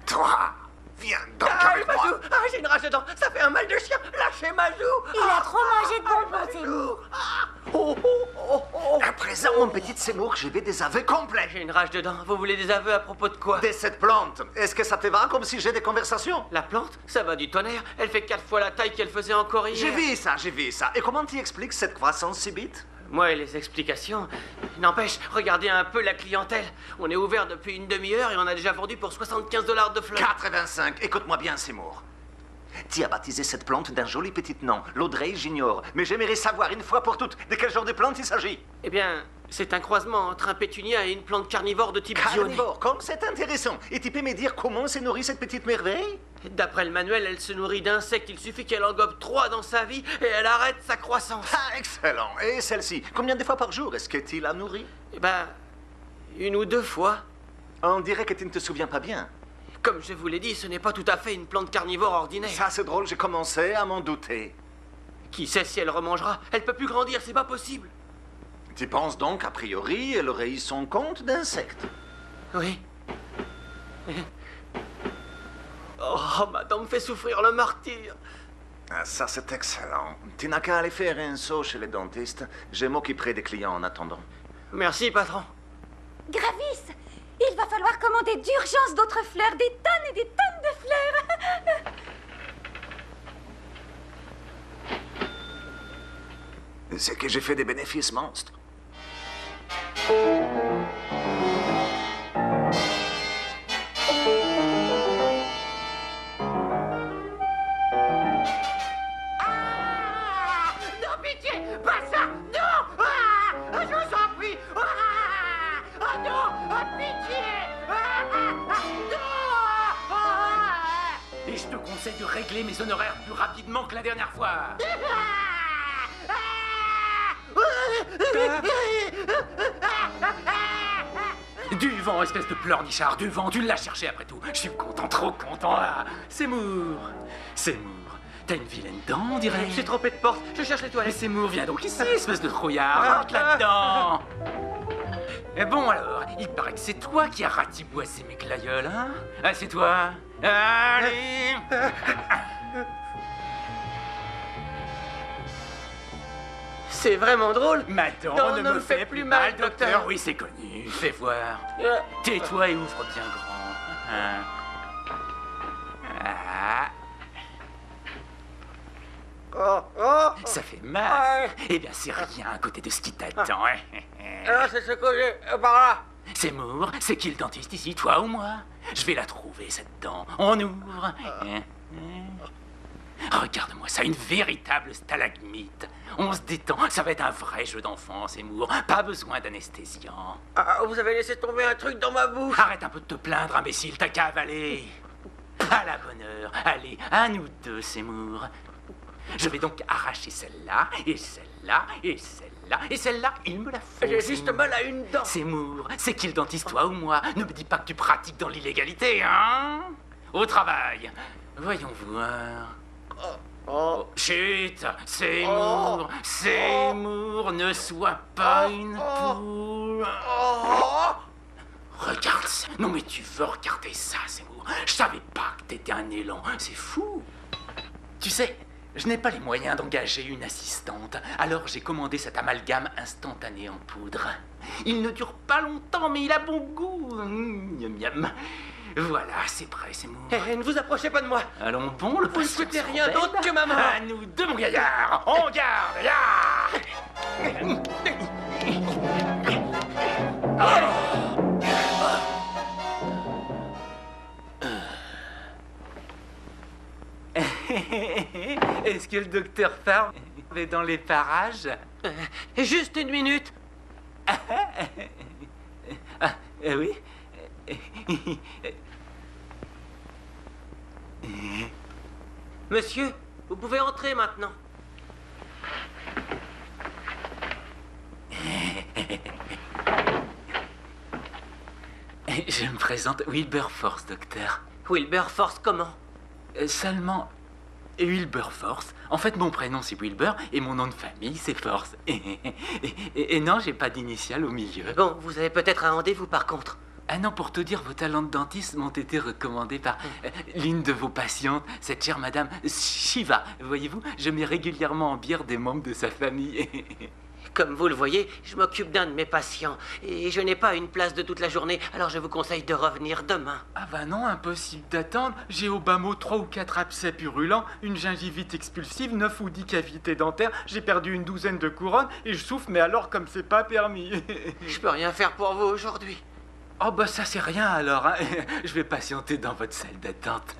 Toi, viens donc avec moi. Majou. J'ai une rage dedans. Ça fait un mal de chien. Lâchez Majou. Il a trop mangé de bonbons, Seymour. À présent, mon petit Seymour, je vais des aveux complets. J'ai une rage dedans. Vous voulez des aveux à propos de quoi? De cette plante. Est-ce que ça te va comme si j'ai des conversations? La plante? Ça va du tonnerre. Elle fait 4 fois la taille qu'elle faisait encore hier. J'ai vu ça, j'ai vu ça. Et comment tu expliques cette croissance si vite? Moi et les explications. N'empêche, regardez un peu la clientèle. On est ouvert depuis une demi-heure et on a déjà vendu pour 75 $ de fleurs. 85. Écoute-moi bien, Seymour. Tu as baptisé cette plante d'un joli petit nom, l'Audrey j'ignore. Mais j'aimerais savoir une fois pour toutes de quel genre de plante il s'agit. Eh bien, c'est un croisement entre un pétunia et une plante carnivore de type dionée. Carnivore, comme c'est intéressant. Et tu peux me dire comment se nourrit cette petite merveille? D'après le manuel, elle se nourrit d'insectes. Il suffit qu'elle en gobe 3 dans sa vie et elle arrête sa croissance. Ah, excellent. Et celle-ci, combien de fois par jour est-ce que tu la nourris? Eh ben, 1 ou 2 fois. On dirait que tu ne te souviens pas bien. Comme je vous l'ai dit, ce n'est pas tout à fait une plante carnivore ordinaire. Ça, c'est drôle, j'ai commencé à m'en douter. Qui sait si elle remangera? Elle peut plus grandir, c'est pas possible. Tu penses donc, a priori, elle aurait eu son compte d'insectes? Oui. Oh, madame me fait souffrir le martyr. Ah, ça, c'est excellent. Tu n'as qu'à aller faire un saut chez les dentistes. Je m'occuperai des clients en attendant. Merci, patron. Gravis, il va falloir commander d'urgence d'autres fleurs, des tonnes et des tonnes de fleurs. C'est que j'ai fait des bénéfices monstres. Non, pitié, pas ça. Non. Je vous en prie. Non, pitié. Et je te conseille de régler mes honoraires plus rapidement que la dernière fois. Du vent, espèce de pleurnichard, du vent, tu l'as cherché après tout. Je suis content, trop content là. Seymour, t'as une vilaine dent, on dirait. J'ai trompé de porte, je cherche les toilettes. Seymour, viens donc ici, espèce de trouillard, rentre là-dedans. Et bon alors, il paraît que c'est toi qui as ratiboisé mes glaïeuls, hein? Ah, c'est toi. Allez. C'est vraiment drôle. Ma dent ne me fait plus mal, docteur. docteur. Oui, c'est connu, fais voir. Tais-toi et ouvre bien grand. Hein. Ah. Ça fait mal. Eh bien, c'est rien à côté de ce qui t'attend. Alors, c'est ce que j'ai par là. Seymour, c'est qui le dentiste ici, toi ou moi? Je vais la trouver, cette dent. On ouvre. Regarde-moi ça, une véritable stalagmite. On se détend, ça va être un vrai jeu d'enfant, Seymour. Pas besoin d'anesthésiant. Vous avez laissé tomber un truc dans ma bouche. Arrête un peu de te plaindre, imbécile, t'as qu'à avaler. À la bonne heure. Allez, à nous deux, Seymour. Je vais donc arracher celle-là, et celle-là, et celle-là, et celle-là, il me la faut. J'ai juste mal à une dent. Seymour, c'est qui le dentiste, toi ou moi? Ne me dis pas que tu pratiques dans l'illégalité, hein? Au travail. Voyons voir. Oh, chut, Seymour, Seymour, ne sois pas une poule. Regarde ça. Non mais tu veux regarder ça, Seymour? Je savais pas que t'étais un élan, c'est fou. Tu sais, je n'ai pas les moyens d'engager une assistante, alors j'ai commandé cet amalgame instantané en poudre. Il ne dure pas longtemps, mais il a bon goût. Miam miam. Voilà, c'est prêt, Seymour. Ne vous approchez pas de moi. Allons bon, le Vous ne patient souhaitez rien s'embête. d'autre que ma mort. À nous deux, mon gaillard. On garde, Est-ce que le docteur Farm est dans les parages? Juste une minute. Oui. Monsieur, vous pouvez entrer maintenant. Je me présente Wilberforce, docteur. Wilberforce, comment? Seulement, Wilberforce. En fait, mon prénom c'est Wilbur et mon nom de famille c'est Force. Et non, j'ai pas d'initiale au milieu. Bon, vous avez peut-être un rendez-vous par contre. Ah non, pour tout dire, vos talents de dentiste m'ont été recommandés par l'une de vos patientes, cette chère madame Shiva. Voyez-vous, je mets régulièrement en bière des membres de sa famille. Comme vous le voyez, je m'occupe d'un de mes patients et je n'ai pas une place de toute la journée, alors je vous conseille de revenir demain. Ah bah non, impossible d'attendre. J'ai au bas mot 3 ou 4 abcès purulents, une gingivite expulsive, 9 ou 10 cavités dentaires, j'ai perdu une douzaine de couronnes et je souffre, mais alors comme c'est pas permis. Je peux rien faire pour vous aujourd'hui. Oh bah ça c'est rien alors, hein. Je vais patienter dans votre salle d'attente.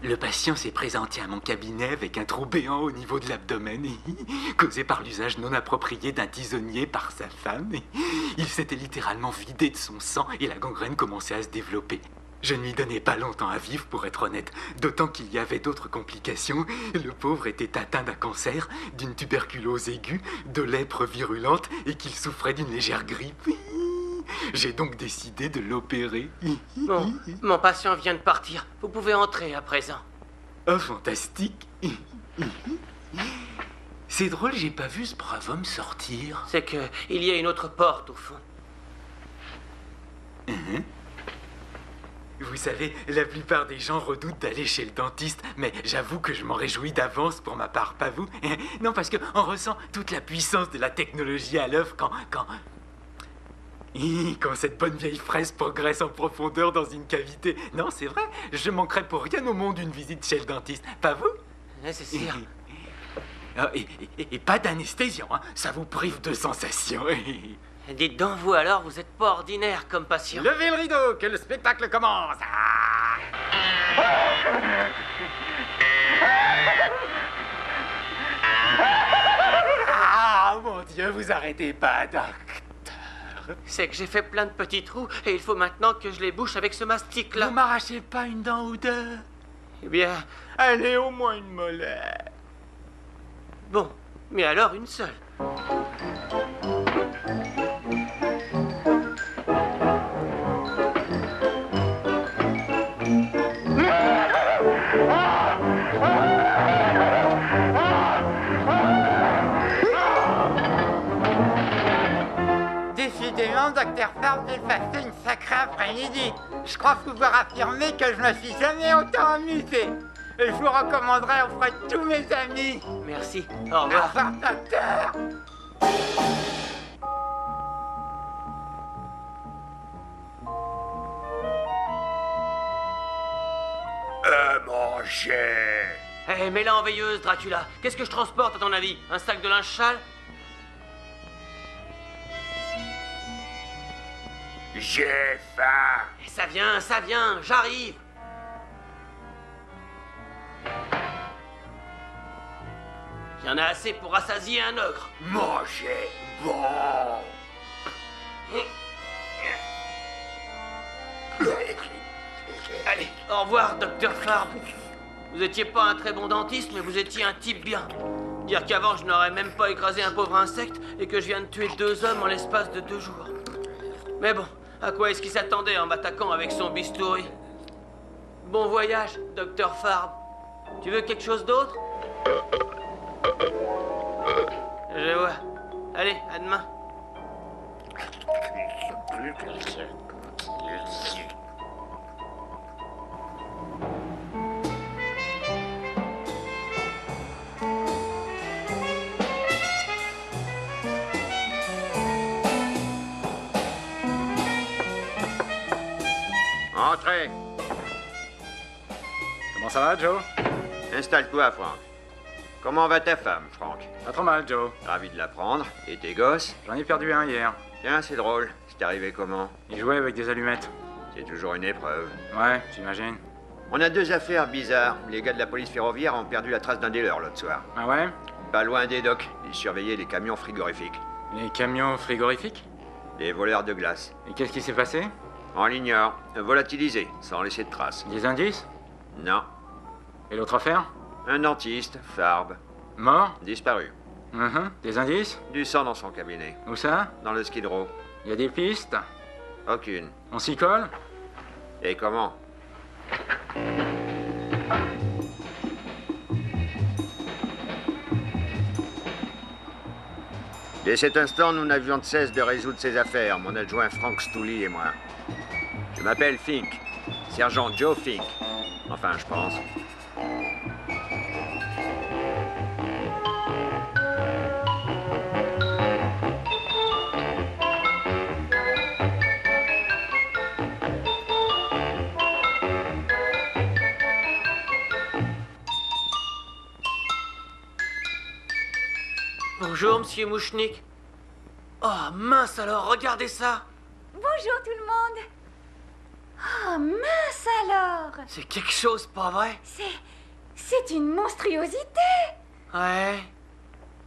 Le patient s'est présenté à mon cabinet avec un trou béant au niveau de l'abdomen, causé par l'usage non approprié d'un tisonnier par sa femme. Il s'était littéralement vidé de son sang et la gangrène commençait à se développer. Je ne lui donnais pas longtemps à vivre, pour être honnête, d'autant qu'il y avait d'autres complications. Le pauvre était atteint d'un cancer, d'une tuberculose aiguë, de lèpre virulente et qu'il souffrait d'une légère grippe. J'ai donc décidé de l'opérer. Bon, mon patient vient de partir. Vous pouvez entrer à présent. Oh, fantastique. C'est drôle, j'ai pas vu ce brave homme sortir. C'est que il y a une autre porte au fond. Vous savez, la plupart des gens redoutent d'aller chez le dentiste, mais j'avoue que je m'en réjouis d'avance pour ma part, pas vous? Non, parce qu'on ressent toute la puissance de la technologie à l'œuvre quand cette bonne vieille fraise progresse en profondeur dans une cavité. Non, c'est vrai, je manquerais pour rien au monde une visite chez le dentiste, pas vous? C'est sûr. Et pas d'anesthésion, hein. Ça vous prive de sensations. Dites donc, vous alors, vous êtes pas ordinaire comme patient. Levez le rideau, que le spectacle commence. Ah, mon Dieu, vous arrêtez pas, docteur. C'est que j'ai fait plein de petits trous et il faut maintenant que je les bouche avec ce mastic-là. Vous m'arrachez pas une dent ou deux? Eh bien... Allez, au moins une molaire. Bon, mais alors une seule. Décidément, Dr. Farb, j'ai passé une sacrée après-midi. Je crois pouvoir affirmer que je me suis jamais autant amusé. Et je vous recommanderais auprès de tous mes amis. Merci. Au revoir. Au revoir, docteur. Manger. Hé, mets-la en veilleuse, Dracula. Qu'est-ce que je transporte, à ton avis? Un sac de linge sale? J'ai faim. Ça vient, j'arrive. Il y en a assez pour rassasier un ogre. Manger bon. Allez, au revoir, Dr. Farb. Vous étiez pas un très bon dentiste, mais vous étiez un type bien. Dire qu'avant, je n'aurais même pas écrasé un pauvre insecte et que je viens de tuer 2 hommes en l'espace de 2 jours. Mais bon, à quoi est-ce qu'il s'attendait en m'attaquant avec son bistouri? Bon voyage, Dr. Farb. Tu veux quelque chose d'autre? Je vois. Allez, à demain. Entrez. Comment ça va, Joe? Installe-toi, Franck. Comment va ta femme, Franck? Pas trop mal, Joe. Ravi de l'apprendre. Et tes gosses? J'en ai perdu un hier. Tiens, c'est drôle. C'est arrivé comment? Il jouait avec des allumettes. C'est toujours une épreuve. Ouais, j'imagine. On a 2 affaires bizarres. Les gars de la police ferroviaire ont perdu la trace d'un dealer l'autre soir. Ah ouais? Pas loin des docks. Ils surveillaient les camions frigorifiques. Les camions frigorifiques? Les voleurs de glace. Et qu'est-ce qui s'est passé? On l'ignore. Volatilisés, sans laisser de traces. Des indices? Non. Et l'autre affaire? Un dentiste, Farb. Mort? Disparu. Des indices? Du sang dans son cabinet. Où ça? Dans le Skid Row. Y a des pistes? Aucune. On s'y colle? Et comment? Dès cet instant, nous n'avions de cesse de résoudre ces affaires, mon adjoint Frank Stooley et moi. Je m'appelle Fink, sergent Joe Fink. Enfin, je pense. Bonjour, monsieur Mouchnik. Oh, mince alors, regardez ça. Bonjour tout le monde. Oh, mince alors. C'est quelque chose, pas vrai? C'est une monstruosité. Ouais.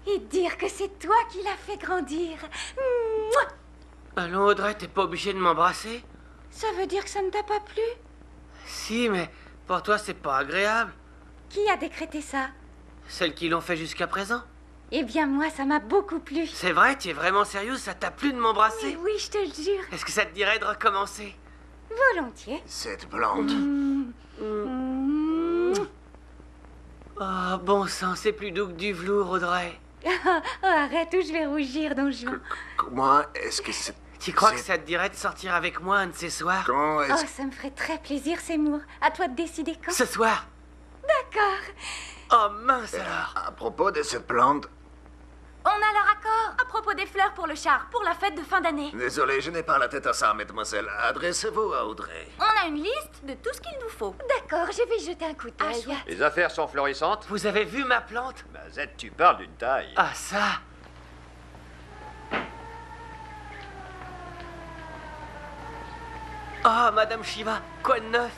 Et dire que c'est toi qui l'as fait grandir. Mouah. Allons, Audrey, t'es pas obligée de m'embrasser? Ça veut dire que ça ne t'a pas plu? Si, mais pour toi, c'est pas agréable. Qui a décrété ça? Celles qui l'ont fait jusqu'à présent. Eh bien, moi, ça m'a beaucoup plu. C'est vrai, tu es vraiment sérieuse? Ça t'a plu de m'embrasser? Mais oui, je te le jure. Est-ce que ça te dirait de recommencer? Volontiers. Cette blonde. Oh, bon sang, c'est plus doux que du velours, Audrey. Oh, arrête ou je vais rougir, Don Juan. Comment est-ce que c'est... Tu crois que ça te dirait de sortir avec moi un de ces soirs? Comment est-ce... Oh, ça me ferait très plaisir, Seymour. À toi de décider quand. Ce soir? D'accord. Oh, mince alors. À propos de cette plante... On a leur accord à propos des fleurs pour le char, pour la fête de fin d'année. Désolé, je n'ai pas la tête à ça, mademoiselle. Adressez-vous à Audrey. On a une liste de tout ce qu'il nous faut. D'accord, je vais jeter un coup d'œil. Les affaires sont florissantes. Vous avez vu ma plante? Bah, Z, tu parles d'une taille. Ah, ça. Ah, Madame Shiva, quoi de neuf?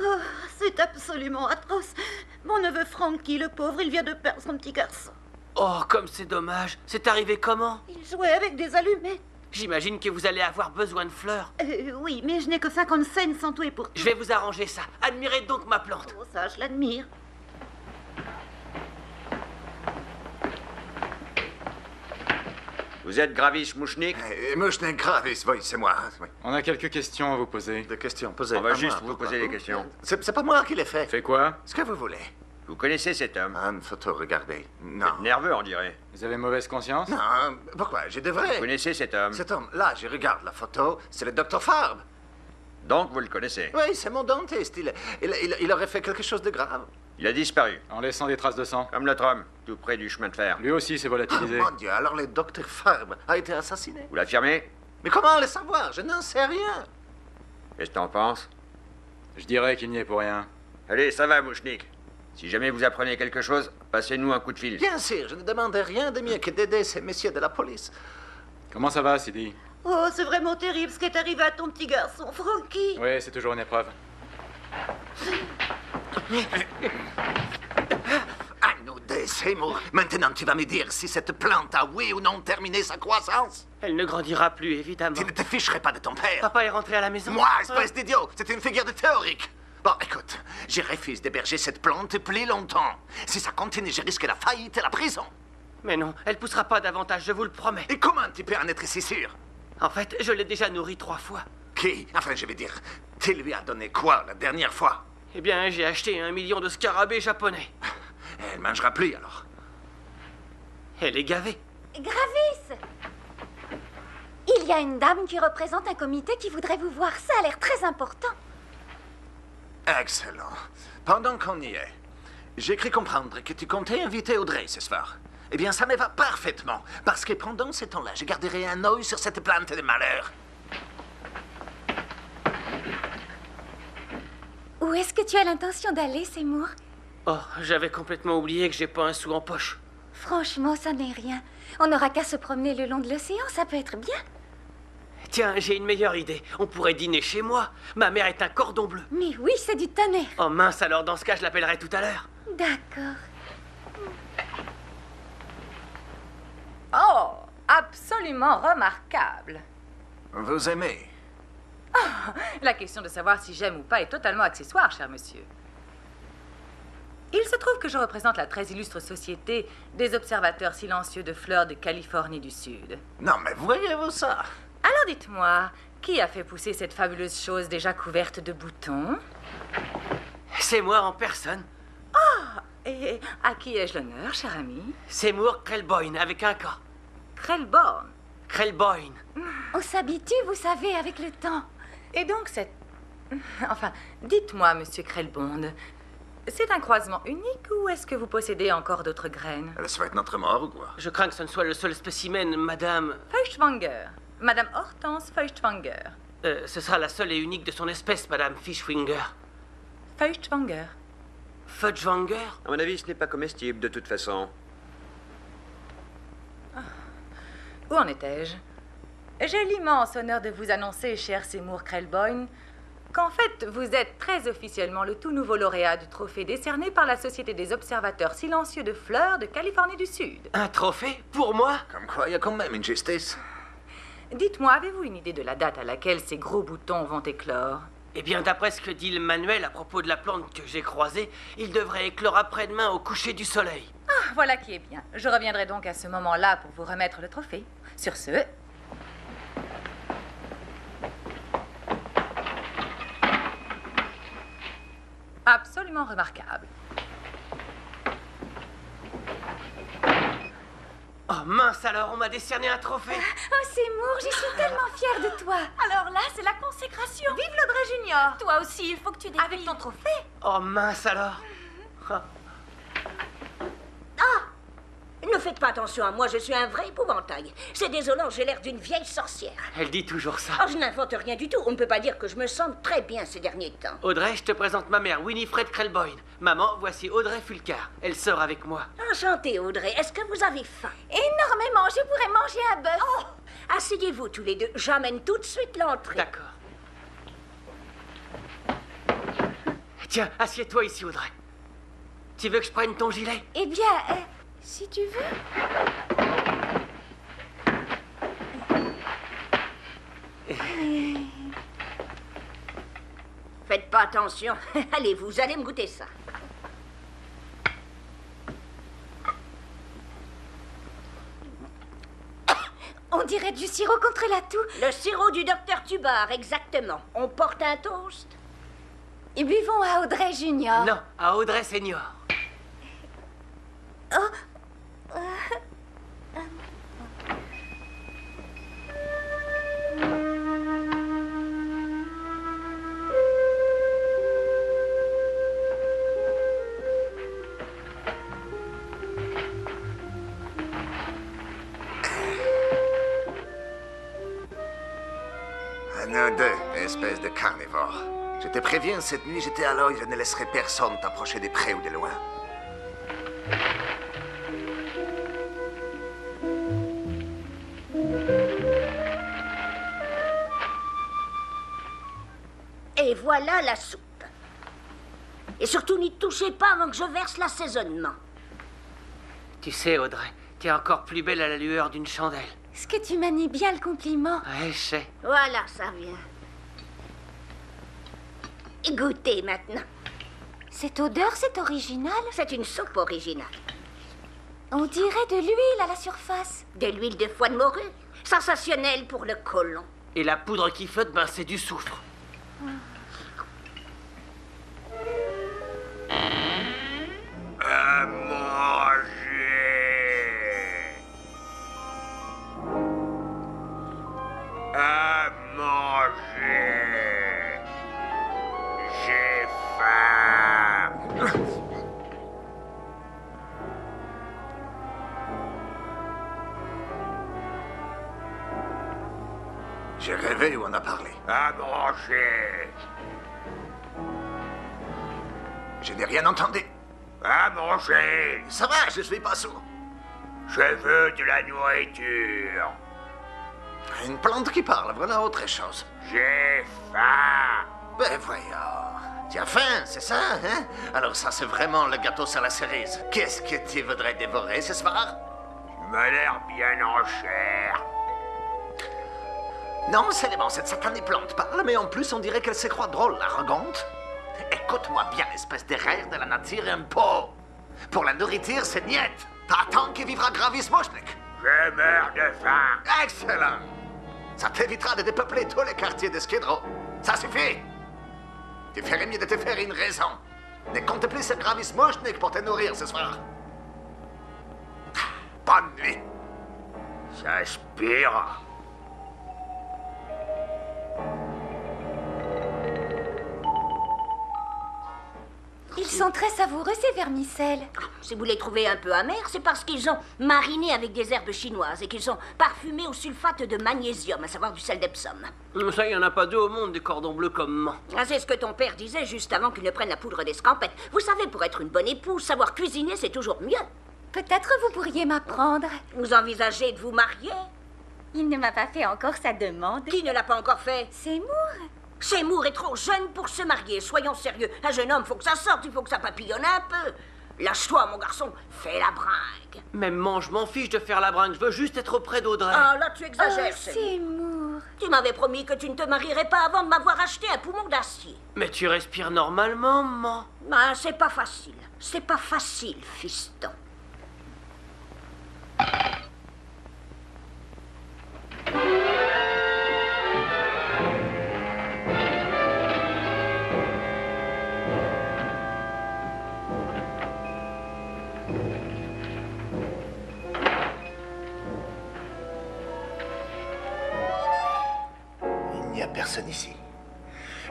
Oh, c'est absolument atroce. Mon neveu Frankie, le pauvre, il vient de perdre son petit garçon. Oh, comme c'est dommage. C'est arrivé comment? Il jouait avec des allumettes. J'imagine que vous allez avoir besoin de fleurs. Oui, mais je n'ai que 50 cents sans tout et pour tout. Je vais vous arranger ça. Admirez donc ma plante. Oh, ça, je l'admire. Vous êtes Gravis Mouchnik? Mouchnik Gravis, oui, c'est moi. Oui. On a quelques questions à vous poser. Des questions posées. On va à juste moi, vous pourquoi? poser des questions. C'est pas moi qui l'ai fait. Fait quoi? Ce que vous voulez. Vous connaissez cet homme? Une photo, regardez. Non. Vous êtes nerveux, on dirait. Vous avez mauvaise conscience? Non, pourquoi? Je devrais. Vous connaissez cet homme? Cet homme, là, je regarde la photo, c'est le docteur Farb. Donc vous le connaissez? Oui, c'est mon dentiste. Il aurait fait quelque chose de grave. Il a disparu. En laissant des traces de sang. Comme notre homme, tout près du chemin de fer. Lui aussi s'est volatilisé. Oh mon Dieu, alors le docteur Farb a été assassiné. Vous l'affirmez? Mais comment le savoir? Je n'en sais rien. Qu'est-ce que t'en penses? Je dirais qu'il n'y est pour rien. Allez, ça va, Mouchnik. Si jamais vous apprenez quelque chose, passez-nous un coup de fil. Bien sûr, je ne demande rien de mieux que d'aider ces messieurs de la police. Comment ça va, Sidi? Oh, c'est vraiment terrible ce qui est arrivé à ton petit garçon, Frankie. Oui, c'est toujours une épreuve. À nous deux, Seymour. Maintenant, tu vas me dire si cette plante a oui ou non terminé sa croissance. Elle ne grandira plus, évidemment. Tu ne te ficherais pas de ton père. Papa est rentré à la maison. Moi, espèce d'idiot, c'est une figure de théorique. Bon, écoute, je refuse d'héberger cette plante plus longtemps. Si ça continue, je risque la faillite et la prison. Mais non, elle poussera pas davantage, je vous le promets. Et comment tu peux en être si sûr? En fait, je l'ai déjà nourrie 3 fois. Qui? Enfin, je veux dire, tu lui as donné quoi la dernière fois? Eh bien, j'ai acheté 1 million de scarabées japonais. Elle mangera plus, alors. Elle est gavée. Gravis! Il y a une dame qui représente un comité qui voudrait vous voir. Ça a l'air très important. Excellent. Pendant qu'on y est, j'ai cru comprendre que tu comptais inviter Audrey ce soir. Eh bien, ça me va parfaitement, parce que pendant ce temps-là, je garderai un œil sur cette plante de malheur. Où est-ce que tu as l'intention d'aller, Seymour? Oh, j'avais complètement oublié que j'ai pas un sou en poche. Franchement, ça n'est rien. On n'aura qu'à se promener le long de l'océan, ça peut être bien. Tiens, j'ai une meilleure idée. On pourrait dîner chez moi. Ma mère est un cordon bleu. Mais oui, c'est du tonnerre. Oh mince, alors dans ce cas, je l'appellerai tout à l'heure. D'accord. Oh, absolument remarquable. Vous aimez? La question de savoir si j'aime ou pas est totalement accessoire, cher monsieur. Il se trouve que je représente la très illustre société des observateurs silencieux de fleurs de Californie du Sud. Non, mais voyez-vous ça? Alors dites-moi, qui a fait pousser cette fabuleuse chose déjà couverte de boutons? C'est moi en personne. Ah, et à qui ai-je l'honneur, cher ami? Seymour Krelboyne, avec un K. Krelboyne. Krelboyne. On s'habitue, vous savez, avec le temps. Et donc cette... Enfin, dites-moi, monsieur Krelbond, c'est un croisement unique ou est-ce que vous possédez encore d'autres graines? Elle souhaite notre mort ou quoi? Je crains que ce ne soit le seul spécimen, madame... Feuchtwanger. Madame Hortense Feuchtwanger. Ce sera la seule et unique de son espèce, madame Fischwinger. Feuchtwanger. Fudgewanger? À mon avis, ce n'est pas comestible, de toute façon. Où en étais-je? J'ai l'immense honneur de vous annoncer, cher Seymour Krelboyne, qu'en fait, vous êtes très officiellement le tout nouveau lauréat du trophée décerné par la Société des observateurs silencieux de fleurs de Californie du Sud. Un trophée? Pour moi? Comme quoi, il y a quand même une justice. Dites-moi, avez-vous une idée de la date à laquelle ces gros boutons vont éclore? Eh bien, d'après ce que dit le manuel à propos de la plante que j'ai croisée, il devrait éclore après-demain au coucher du soleil. Ah, voilà qui est bien. Je reviendrai donc à ce moment-là pour vous remettre le trophée. Sur ce... Absolument remarquable. Oh mince alors, on m'a décerné un trophée. Oh, Seymour, je suis tellement fière de toi. Alors là, c'est la consécration. Vive l'Audrey Junior. Toi aussi, il faut que tu défiles. Avec ton trophée. Oh mince alors. Oh. Ne faites pas attention à moi, je suis un vrai épouvantail. C'est désolant, j'ai l'air d'une vieille sorcière. Elle dit toujours ça. Oh, je n'invente rien du tout. On ne peut pas dire que je me sente très bien ces derniers temps. Audrey, je te présente ma mère, Winifred Krelboyne. Maman, voici Audrey Fulcar. Elle sort avec moi. Enchantée, Audrey. Est-ce que vous avez faim? Énormément, je pourrais manger un bœuf. Oh, asseyez-vous tous les deux. J'amène tout de suite l'entrée. D'accord. Tiens, assieds-toi ici, Audrey. Tu veux que je prenne ton gilet? Eh bien, si tu veux. Faites pas attention. Allez, vous allez me goûter ça. On dirait du sirop contre la toux. Le sirop du docteur Tubar, exactement. On porte un toast. Et buvons à Audrey Junior. Non, à Audrey Senior. Oh. À nous deux, espèce de carnivore. Je te préviens, cette nuit, j'étais à l'œil, je ne laisserai personne t'approcher de près ou de loin. Et voilà la soupe. Et surtout, n'y touchez pas avant que je verse l'assaisonnement. Tu sais, Audrey, t'es encore plus belle à la lueur d'une chandelle. Est-ce que tu manies bien le compliment? Ouais, je sais. Voilà, ça vient. Et goûtez maintenant. Cette odeur, c'est original. C'est une soupe originale. On dirait de l'huile à la surface. De l'huile de foie de morue. Sensationnelle pour le côlon. Et la poudre qui flotte, ben c'est du soufre. À manger. À manger. J'ai faim. J'ai rêvé ou on a parlé? À manger. Je n'ai rien entendu. À manger. Ça va, je suis pas sourd. Je veux de la nourriture. Une plante qui parle, voilà autre chose. J'ai faim. Ben voyons. Tu as faim, c'est ça, hein? Alors ça, c'est vraiment le gâteau sur la cerise. Qu'est-ce que tu voudrais dévorer ce soir? Tu m'as l'air bien en chair. Non, c'est bon, cette satanée plante parle, mais en plus, on dirait qu'elle se croit drôle, arrogante. Écoute-moi bien, espèce d'erreur de la nature un peu. Pour la nourriture, c'est niet. T'attends qu'il vivra Gravis Moschnik. Je meurs de faim. Excellent. Ça t'évitera de dépeupler tous les quartiers de Skid Row. Ça suffit. Tu ferais mieux de te faire une raison. Ne compte plus sur Gravis Moschnik pour te nourrir ce soir. Bonne nuit. J'aspire. Ils sont très savoureux, ces vermicelles. Si vous les trouvez un peu amers, c'est parce qu'ils ont mariné avec des herbes chinoises et qu'ils sont parfumés au sulfate de magnésium, à savoir du sel d'Epsom. Ça, il n'y en a pas deux au monde, des cordons bleus comme moi. Ah, c'est ce que ton père disait juste avant qu'il ne prenne la poudre d'escampette. Vous savez, pour être une bonne épouse, savoir cuisiner, c'est toujours mieux. Peut-être vous pourriez m'apprendre. Vous envisagez de vous marier? Il ne m'a pas fait encore sa demande. Qui ne l'a pas encore fait? Seymour. Seymour est trop jeune pour se marier, soyons sérieux. Un jeune homme, faut que ça sorte, il faut que ça papillonne un peu. Lâche-toi, mon garçon, fais la bringue. Même moi, je m'en fiche de faire la bringue, je veux juste être auprès d'Audrey. Ah, là, tu exagères, Seymour. Tu m'avais promis que tu ne te marierais pas avant de m'avoir acheté un poumon d'acier. Mais tu respires normalement, maman. Ben, c'est pas facile. C'est pas facile, fiston. Il n'y a personne ici.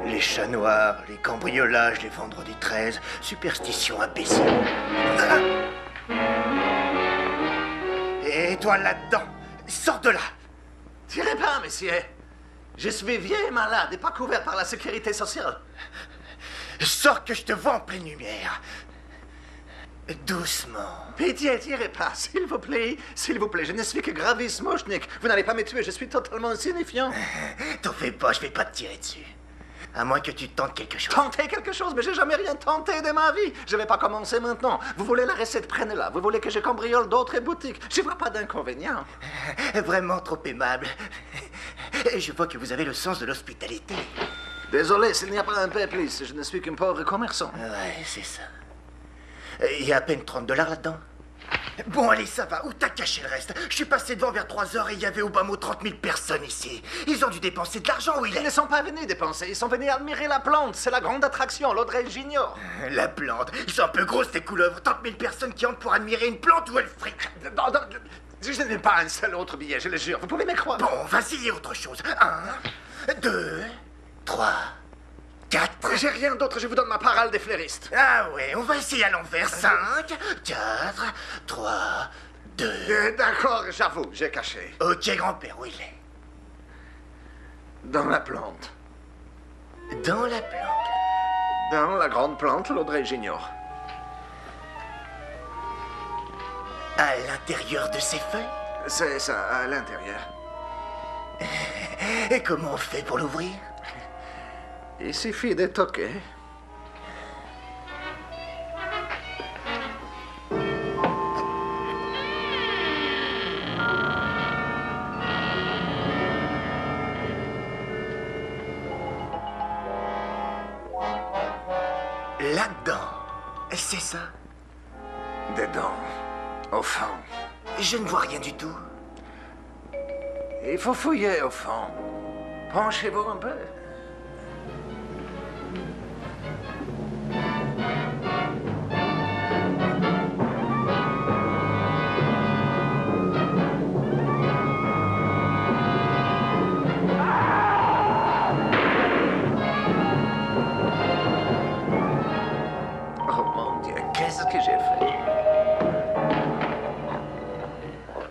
Les chats noirs, les cambriolages, les vendredis 13, superstition imbécile. Ah! Et toi là-dedans, sors de là! Tirez pas, messieurs. Je suis vieux et malade et pas couvert par la sécurité sociale. Sors que je te vois en pleine lumière. Doucement. Pitié, tirez pas, s'il vous plaît. S'il vous plaît, je ne suis que Gravis Moschnik. Vous n'allez pas me tuer, je suis totalement insignifiant. T'en fais pas, je vais pas te tirer dessus. À moins que tu tentes quelque chose. Tenter quelque chose, mais j'ai jamais rien tenté de ma vie. Je vais pas commencer maintenant. Vous voulez la recette, prenez-la. Vous voulez que je cambriole d'autres boutiques. Je vois pas d'inconvénient. Vraiment trop aimable. Je vois que vous avez le sens de l'hospitalité. Désolé, s'il n'y a pas un peu plus, je ne suis qu'un pauvre commerçant. Ouais, c'est ça. Il y a à peine $30 là-dedans. Bon, allez, ça va. Où t'as caché le reste? Je suis passé devant vers 3 heures et il y avait au bas mot 30 000 personnes ici. Ils ont dû dépenser de l'argent, où il Ils est? ne sont pas venus dépenser, ils sont venus admirer la plante. C'est la grande attraction, l'Audrey Junior. La plante. Ils sont un peu grosses, tes couleuvres. 30 000 personnes qui entrent pour admirer une plante ou elle fric. Non, non, je n'ai pas un seul autre billet, je le jure. Vous pouvez me croire. Bon, vas-y, autre chose. 1, 2, 3, 4. J'ai rien d'autre, je vous donne ma parole des fleuristes. Ah ouais, on va essayer à l'envers. 5, 4, 3, 2. D'accord, j'avoue, j'ai caché. Ok, grand-père, où il est? Dans la plante. Dans la plante. Dans la grande plante, l'Audrey Junior. À l'intérieur de ses feuilles? C'est ça, à l'intérieur. Et comment on fait pour l'ouvrir? Il suffit de toquer. Là-dedans. C'est ça? Dedans. Au fond. Je ne vois rien du tout. Il faut fouiller au fond. Penchez-vous un peu. Oh mon Dieu, qu'est-ce que j'ai fait?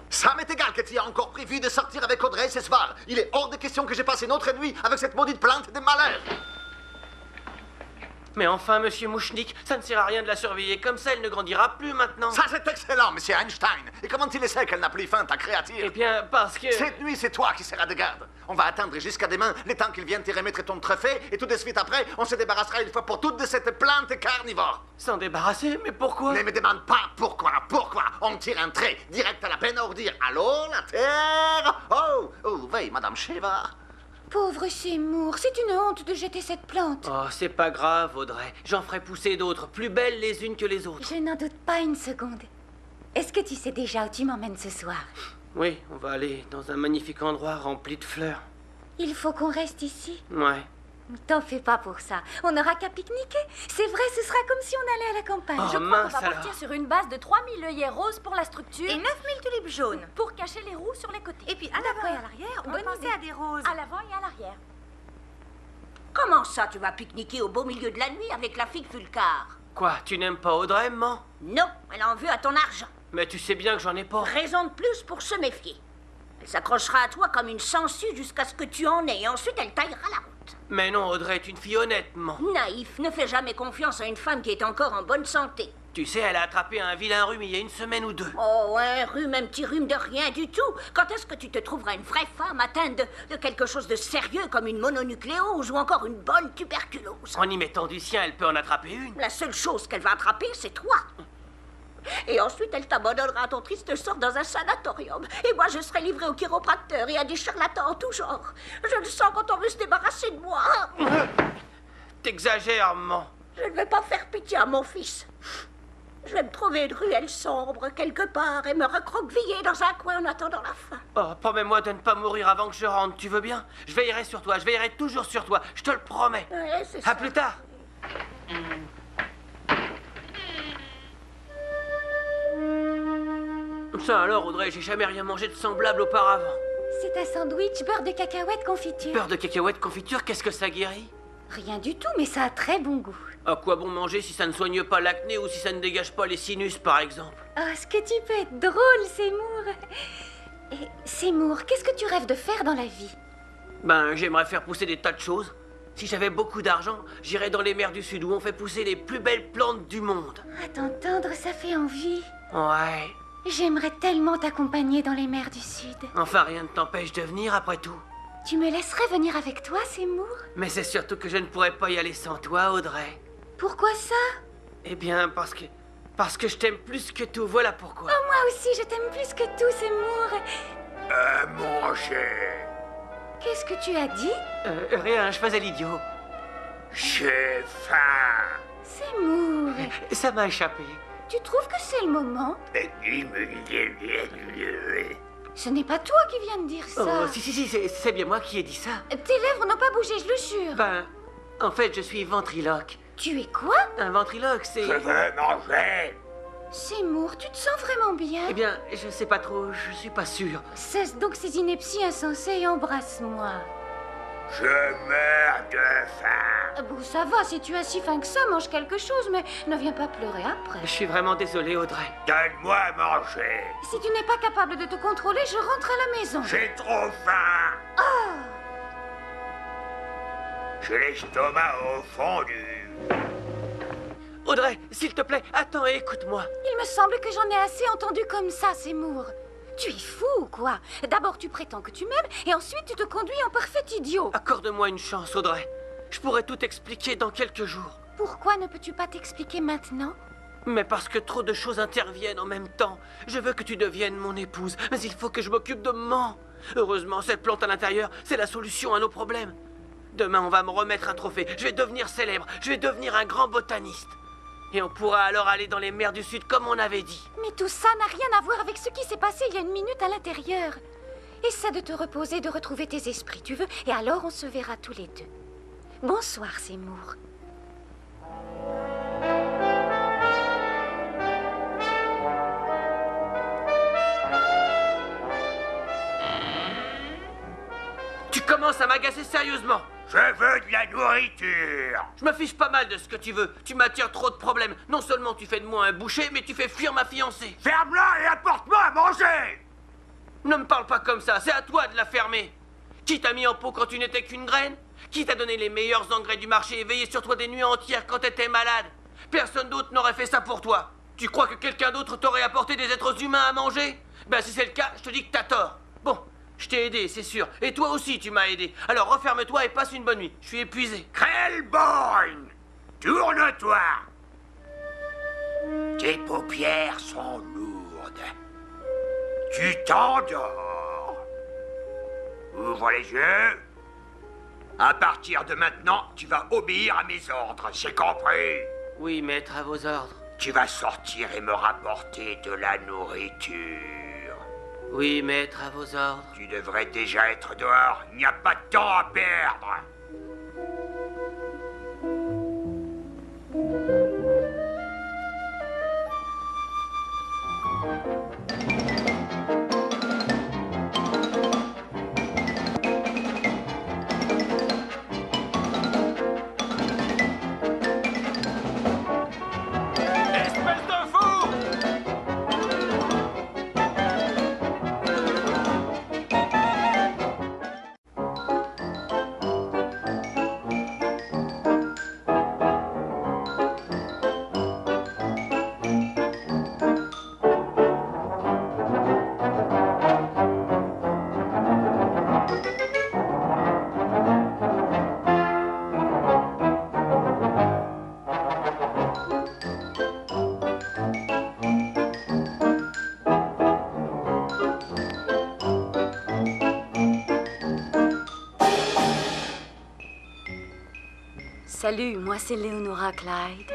Ça m'est égal que tu aies encore prévu de sortir avec Audrey ce soir. Il est hors de question que j'ai passé une autre nuit avec cette maudite plante de malheur. Mais enfin, monsieur Mouchnik, ça ne sert à rien de la surveiller comme ça, elle ne grandira plus maintenant. Ça, c'est excellent, monsieur Einstein. Et comment tu le sais qu'elle n'a plus faim, ta créature? Eh bien, parce que... Cette nuit, c'est toi qui seras de garde. On va attendre jusqu'à demain, le temps qu'il vienne te remettre ton trophée, et tout de suite après, on se débarrassera une fois pour toutes de cette plante carnivore. S'en débarrasser? Mais pourquoi? Ne me demande pas pourquoi. Pourquoi? On tire un trait direct à la peine ordure. Allô, la Terre? Oh, oui, Madame Sheva. Pauvre Seymour, c'est une honte de jeter cette plante. Oh, c'est pas grave, Audrey. J'en ferai pousser d'autres, plus belles les unes que les autres. Je n'en doute pas une seconde. Est-ce que tu sais déjà où tu m'emmènes ce soir? Oui, on va aller dans un magnifique endroit rempli de fleurs. Il faut qu'on reste ici. Ouais. T'en fais pas pour ça. On n'aura qu'à pique-niquer. C'est vrai, ce sera comme si on allait à la campagne. Oh, Je crois mince qu'on va alors. partir sur une base de 3000 œillets roses pour la structure. Et 9000 tulipes jaunes. Pour cacher les roues sur les côtés. Et puis à l'avant et à l'arrière, on Bonne pensait idée. à des roses. À l'avant et à l'arrière. Comment ça, tu vas pique-niquer au beau milieu de la nuit avec la fille Fulcar? Quoi, tu n'aimes pas Audrey, maman? Non, elle en veut à ton argent. Mais tu sais bien que j'en ai pas. Raison de plus pour se méfier. Elle s'accrochera à toi comme une sangsue jusqu'à ce que tu en aies, et ensuite elle taillera la route. Mais non, Audrey est une fille honnête, maman. Naïf, ne fais jamais confiance à une femme qui est encore en bonne santé. Tu sais, elle a attrapé un vilain rhume il y a une semaine ou deux. Oh, un rhume, un petit rhume de rien du tout. Quand est-ce que tu te trouveras une vraie femme atteinte de quelque chose de sérieux comme une mononucléose ou encore une bonne tuberculose? En y mettant du sien, elle peut en attraper une. La seule chose qu'elle va attraper, c'est toi. Et ensuite, elle t'abandonnera à ton triste sort dans un sanatorium. Et moi, je serai livré au chiropracteur et à des charlatans en tout genre. Je le sens quand on veut se débarrasser de moi. T'exagères, maman. Je ne vais pas faire pitié à mon fils. Je vais me trouver une ruelle sombre quelque part et me recroqueviller dans un coin en attendant la fin. Oh, promets-moi de ne pas mourir avant que je rentre, tu veux bien? Je veillerai sur toi, je veillerai toujours sur toi, je te le promets. Ouais, c'est À ça. plus tard. Ça alors, Audrey, j'ai jamais rien mangé de semblable auparavant. C'est un sandwich beurre de cacahuètes confiture. Beurre de cacahuète confiture, qu'est-ce que ça guérit? Rien du tout, mais ça a très bon goût. À quoi bon manger si ça ne soigne pas l'acné ou si ça ne dégage pas les sinus, par exemple? Ah, ce que tu peux être drôle, Seymour. Et Seymour, qu'est-ce que tu rêves de faire dans la vie? Ben, j'aimerais faire pousser des tas de choses. Si j'avais beaucoup d'argent, j'irais dans les mers du Sud où on fait pousser les plus belles plantes du monde. À t'entendre, ça fait envie. Ouais. J'aimerais tellement t'accompagner dans les mers du Sud. Enfin, rien ne t'empêche de venir après tout. Tu me laisserais venir avec toi, Seymour? Mais c'est surtout que je ne pourrais pas y aller sans toi, Audrey. Pourquoi ça? Eh bien, parce que je t'aime plus que tout, voilà pourquoi. Oh, moi aussi, je t'aime plus que tout, Seymour. Manger. Qu'est-ce que tu as dit? Rien, je faisais l'idiot. J'ai faim. Seymour, Ça m'a échappé. tu trouves que c'est le moment? Ce n'est pas toi qui viens de dire ça. Oh, si, c'est bien moi qui ai dit ça. Tes lèvres n'ont pas bougé, je le jure. Ben, en fait, je suis ventriloque. Tu es quoi? Un ventriloque, c'est... Je veux manger. Seymour, tu te sens vraiment bien? Eh bien, je sais pas trop, je suis pas sûr. Cesse donc ces inepties insensées et embrasse-moi. Je meurs de faim. Bon, ça va, si tu as si faim que ça, mange quelque chose, mais ne viens pas pleurer après. Je suis vraiment désolé, Audrey. Donne-moi à manger. Si tu n'es pas capable de te contrôler, je rentre à la maison. J'ai trop faim. Oh! J'ai l'estomac au fond du... Audrey, s'il te plaît, attends et écoute-moi. Il me semble que j'en ai assez entendu comme ça, Seymour. Tu es fou ou quoi? D'abord tu prétends que tu m'aimes, et ensuite tu te conduis en parfait idiot. Accorde-moi une chance, Audrey. Je pourrais tout expliquer dans quelques jours. Pourquoi ne peux-tu pas t'expliquer maintenant? Mais parce que trop de choses interviennent en même temps. Je veux que tu deviennes mon épouse, mais il faut que je m'occupe de maman. Heureusement, cette plante à l'intérieur, c'est la solution à nos problèmes. Demain, on va me remettre un trophée. Je vais devenir célèbre. Je vais devenir un grand botaniste. Et on pourra alors aller dans les mers du Sud comme on avait dit. Mais tout ça n'a rien à voir avec ce qui s'est passé il y a une minute à l'intérieur. Essaie de te reposer, de retrouver tes esprits, tu veux, et alors on se verra tous les deux. Bonsoir, Seymour. Tu commences à m'agacer sérieusement. Je veux de la nourriture. Je me fiche pas mal de ce que tu veux. Tu m'attires trop de problèmes. Non seulement tu fais de moi un boucher, mais tu fais fuir ma fiancée. Ferme-la et apporte-moi à manger. Ne me parle pas comme ça, c'est à toi de la fermer. Qui t'a mis en pot quand tu n'étais qu'une graine? Qui t'a donné les meilleurs engrais du marché et veillé sur toi des nuits entières quand t'étais malade? Personne d'autre n'aurait fait ça pour toi. Tu crois que quelqu'un d'autre t'aurait apporté des êtres humains à manger? Ben si c'est le cas, je te dis que t'as tort. Bon, je t'ai aidé, c'est sûr. Et toi aussi, tu m'as aidé. Alors referme-toi et passe une bonne nuit. Je suis épuisé. Krellborn, tourne-toi. Tes paupières sont lourdes. Tu t'endors. Ouvre les yeux. À partir de maintenant, tu vas obéir à mes ordres, c'est compris? Oui, maître, à vos ordres. Tu vas sortir et me rapporter de la nourriture. Oui, maître, à vos ordres. Tu devrais déjà être dehors, il n'y a pas de temps à perdre. Espèce de fou! Salut, moi c'est Leonora Clyde.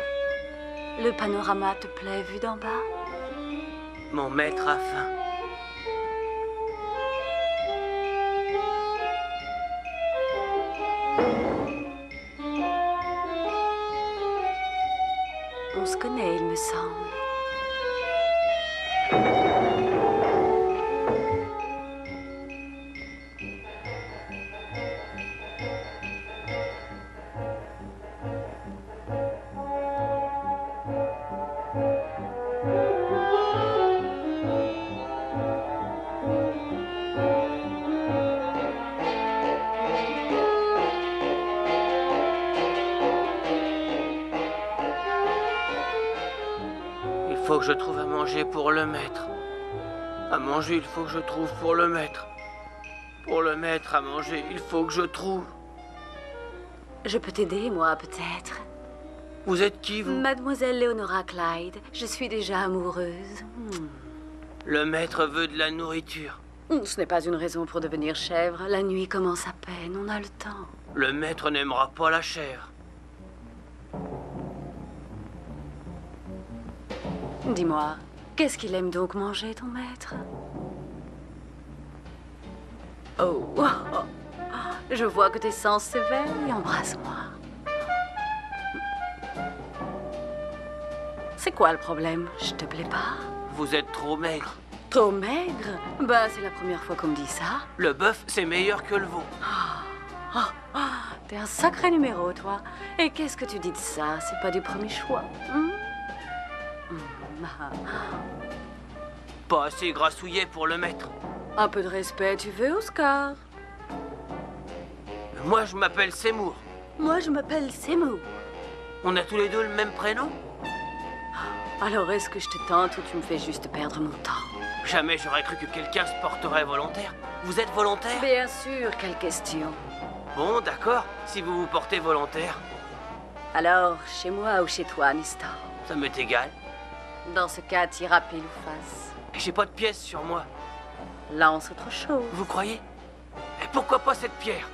Le panorama te plaît vu d'en bas? Mon maître a faim. On se connaît, il me semble. Il faut que je trouve à manger pour le maître. À manger, il faut que je trouve pour le maître. Pour le maître, à manger, il faut que je trouve. Je peux t'aider, moi, peut-être. Vous êtes qui, vous? Mademoiselle Leonora Clyde. Je suis déjà amoureuse. Le maître veut de la nourriture. Ce n'est pas une raison pour devenir chèvre. La nuit commence à peine, on a le temps. Le maître n'aimera pas la chair. Dis-moi, qu'est-ce qu'il aime donc manger, ton maître? Oh, je vois que tes sens s'éveillent. Embrasse-moi. C'est quoi le problème? Je te plais pas? Vous êtes trop maigre. Trop maigre? Bah, c'est la première fois qu'on me dit ça. Le bœuf, c'est meilleur que le veau. T'es un sacré numéro, toi. Et qu'est-ce que tu dis de ça? C'est pas du premier choix. Pas assez grassouillet pour le maître. Un peu de respect, tu veux, Oscar? Moi, je m'appelle Seymour. Moi, je m'appelle Seymour. On a tous les deux le même prénom? Alors, est-ce que je te tente ou tu me fais juste perdre mon temps? Jamais j'aurais cru que quelqu'un se porterait volontaire. Vous êtes volontaire? Bien sûr, quelle question. Bon, d'accord, si vous vous portez volontaire. Alors, chez moi ou chez toi, Nestor? Ça m'est égal. Dans ce cas, t'iras pile ou face. J'ai pas de pièces sur moi. Lance autre chose. Vous croyez? Et pourquoi pas cette pierre?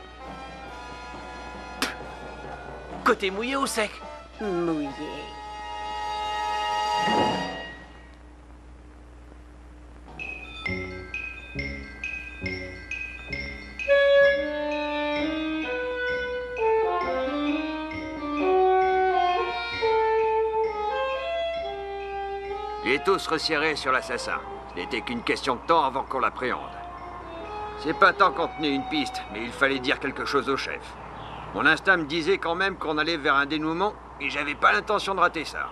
Côté mouillé ou sec? Mouillé. Les taux se resserraient sur l'assassin. Ce n'était qu'une question de temps avant qu'on l'appréhende. C'est pas tant qu'on tenait une piste, mais il fallait dire quelque chose au chef. Mon instinct me disait quand même qu'on allait vers un dénouement, et j'avais pas l'intention de rater ça.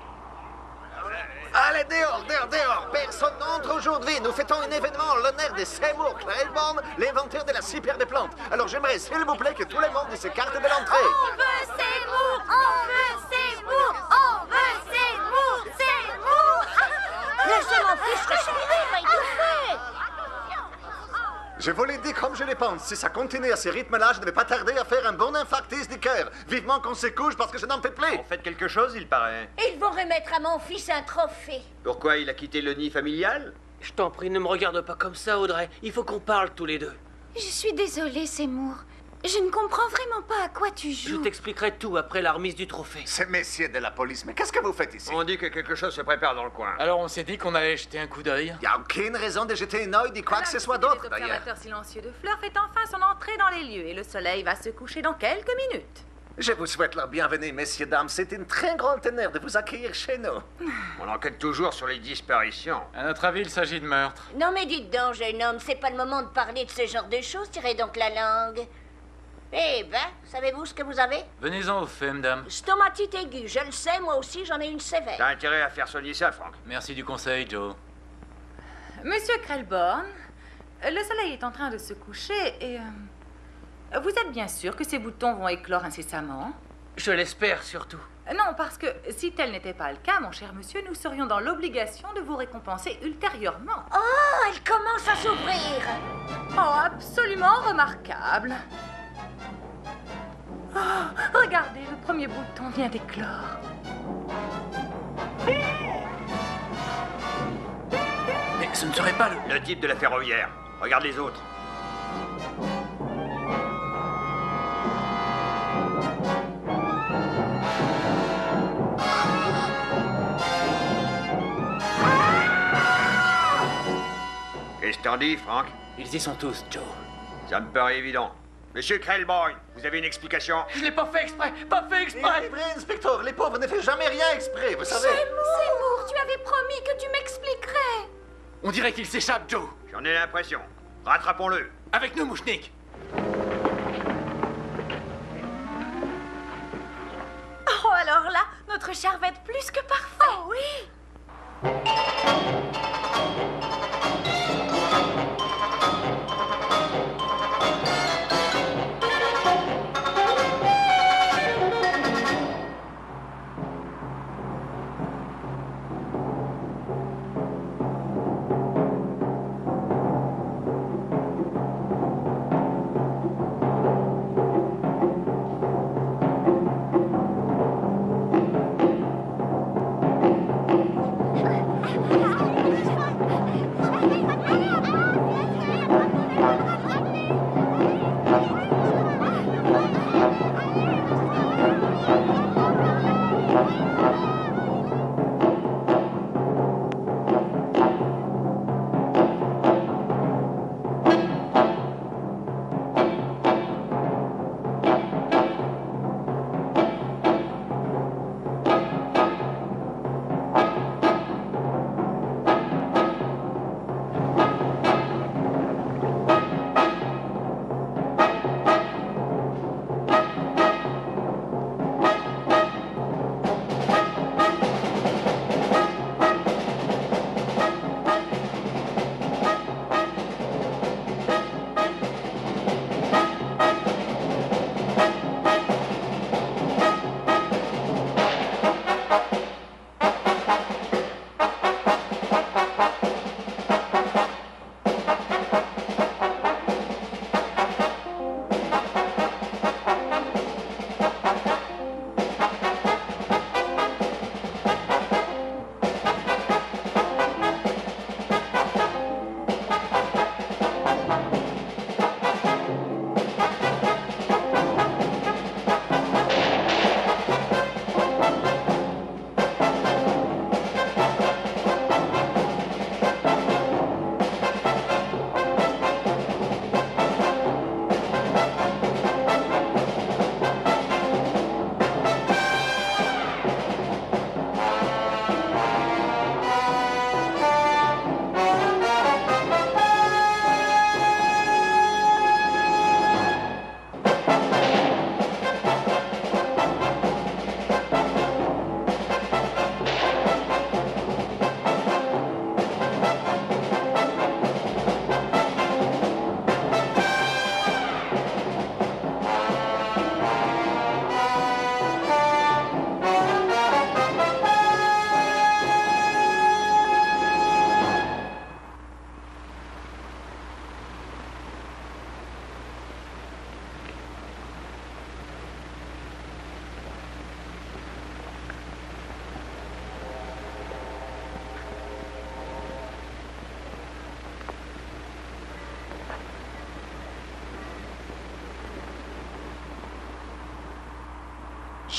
Allez, dehors, dehors, dehors! Personne n'entre aujourd'hui. Nous fêtons un événement en l'honneur de Seymour Claiborne, l'inventeur de la super des plantes. Alors j'aimerais, s'il vous plaît, que tout le monde s'écarte de l'entrée. On veut Seymour! On veut Seymour! On veut Seymour! Seymour! Laissez mon fils respirer, il va étouffer! Je vous l'ai dit comme je le pense. Si ça continue à ce rythme-là, je ne vais pas tarder à faire un bon infarctus du cœur. Vivement qu'on se couche parce que je n'en peux plus. En fait quelque chose, il paraît. Ils vont remettre à mon fils un trophée. Pourquoi il a quitté le nid familial? Je t'en prie, ne me regarde pas comme ça, Audrey. Il faut qu'on parle tous les deux. Je suis désolée, Seymour. Je ne comprends vraiment pas à quoi tu Je joues. t'expliquerai tout après la remise du trophée. C'est messieurs de la police, mais qu'est-ce que vous faites ici? On dit que quelque chose se prépare dans le coin. Alors on s'est dit qu'on allait jeter un coup d'œil. Il n'y a aucune raison de jeter un œil de quoi que ce soit d'autre, d'ailleurs. L'observateur silencieux de Fleur fait enfin son entrée dans les lieux et le soleil va se coucher dans quelques minutes. Je vous souhaite la bienvenue, messieurs, dames. C'est un très grand honneur de vous accueillir chez nous. On enquête toujours sur les disparitions. À notre avis, il s'agit de meurtre. Non mais dites donc, jeune homme, c'est pas le moment de parler de ce genre de choses, tirez donc la langue. Eh ben, savez-vous ce que vous avez? Venez-en au fait, madame. Stomatite aiguë, je le sais, moi aussi j'en ai une sévère. T'as intérêt à faire soigner ça, Frank. Merci du conseil, Joe. Monsieur Krellborn, le soleil est en train de se coucher et... vous êtes bien sûr que ces boutons vont éclore incessamment? Je l'espère surtout. Non, parce que si tel n'était pas le cas, mon cher monsieur, nous serions dans l'obligation de vous récompenser ultérieurement. Oh, elle commence à s'ouvrir. Oh, absolument remarquable. Oh, regardez, le premier bouton vient d'éclore. Mais ce ne serait pas le type de la ferroviaire. Regarde les autres. Qu'est-ce que t'en dis, Frank? Ils y sont tous, Joe. Ça me paraît évident. Monsieur Krellborn, vous avez une explication? Je l'ai pas fait exprès, pas fait exprès. Il est vrai, inspecteur, les pauvres ne font jamais rien exprès, vous savez. Seymour, tu avais promis que tu m'expliquerais. On dirait qu'il s'échappe, Joe. J'en ai l'impression. Rattrapons-le. Avec nous, Mouchnik. Oh, alors là, notre char va être plus que parfait. Oh oui.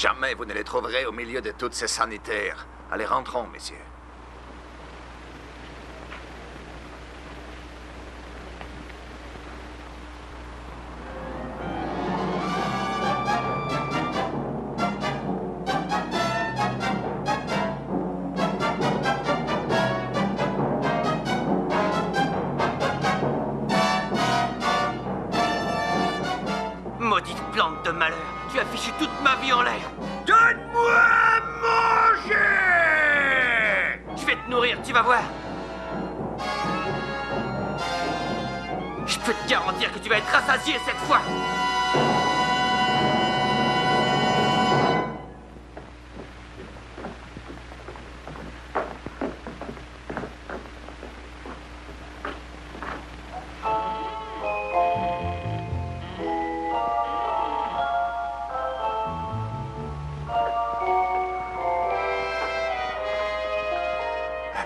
Jamais vous ne les trouverez au milieu de toutes ces sanitaires. Allez, rentrons, messieurs. Maudite plante de malheur, tu as fichu toute ma vie en l'air. Donne-moi à manger! Je vais te nourrir, tu vas voir. Je peux te garantir que tu vas être rassasié cette fois.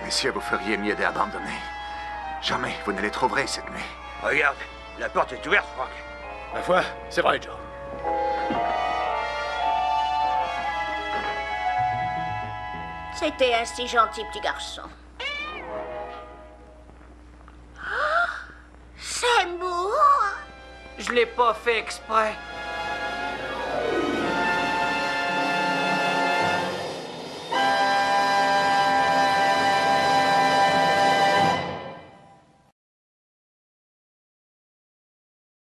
Messieurs, vous feriez mieux d'abandonner. Jamais vous ne les trouverez cette nuit. Regarde, la porte est ouverte, Frank. Ma foi, c'est vrai, Joe. C'était un si gentil petit garçon. Oh, c'est beau! Je l'ai pas fait exprès.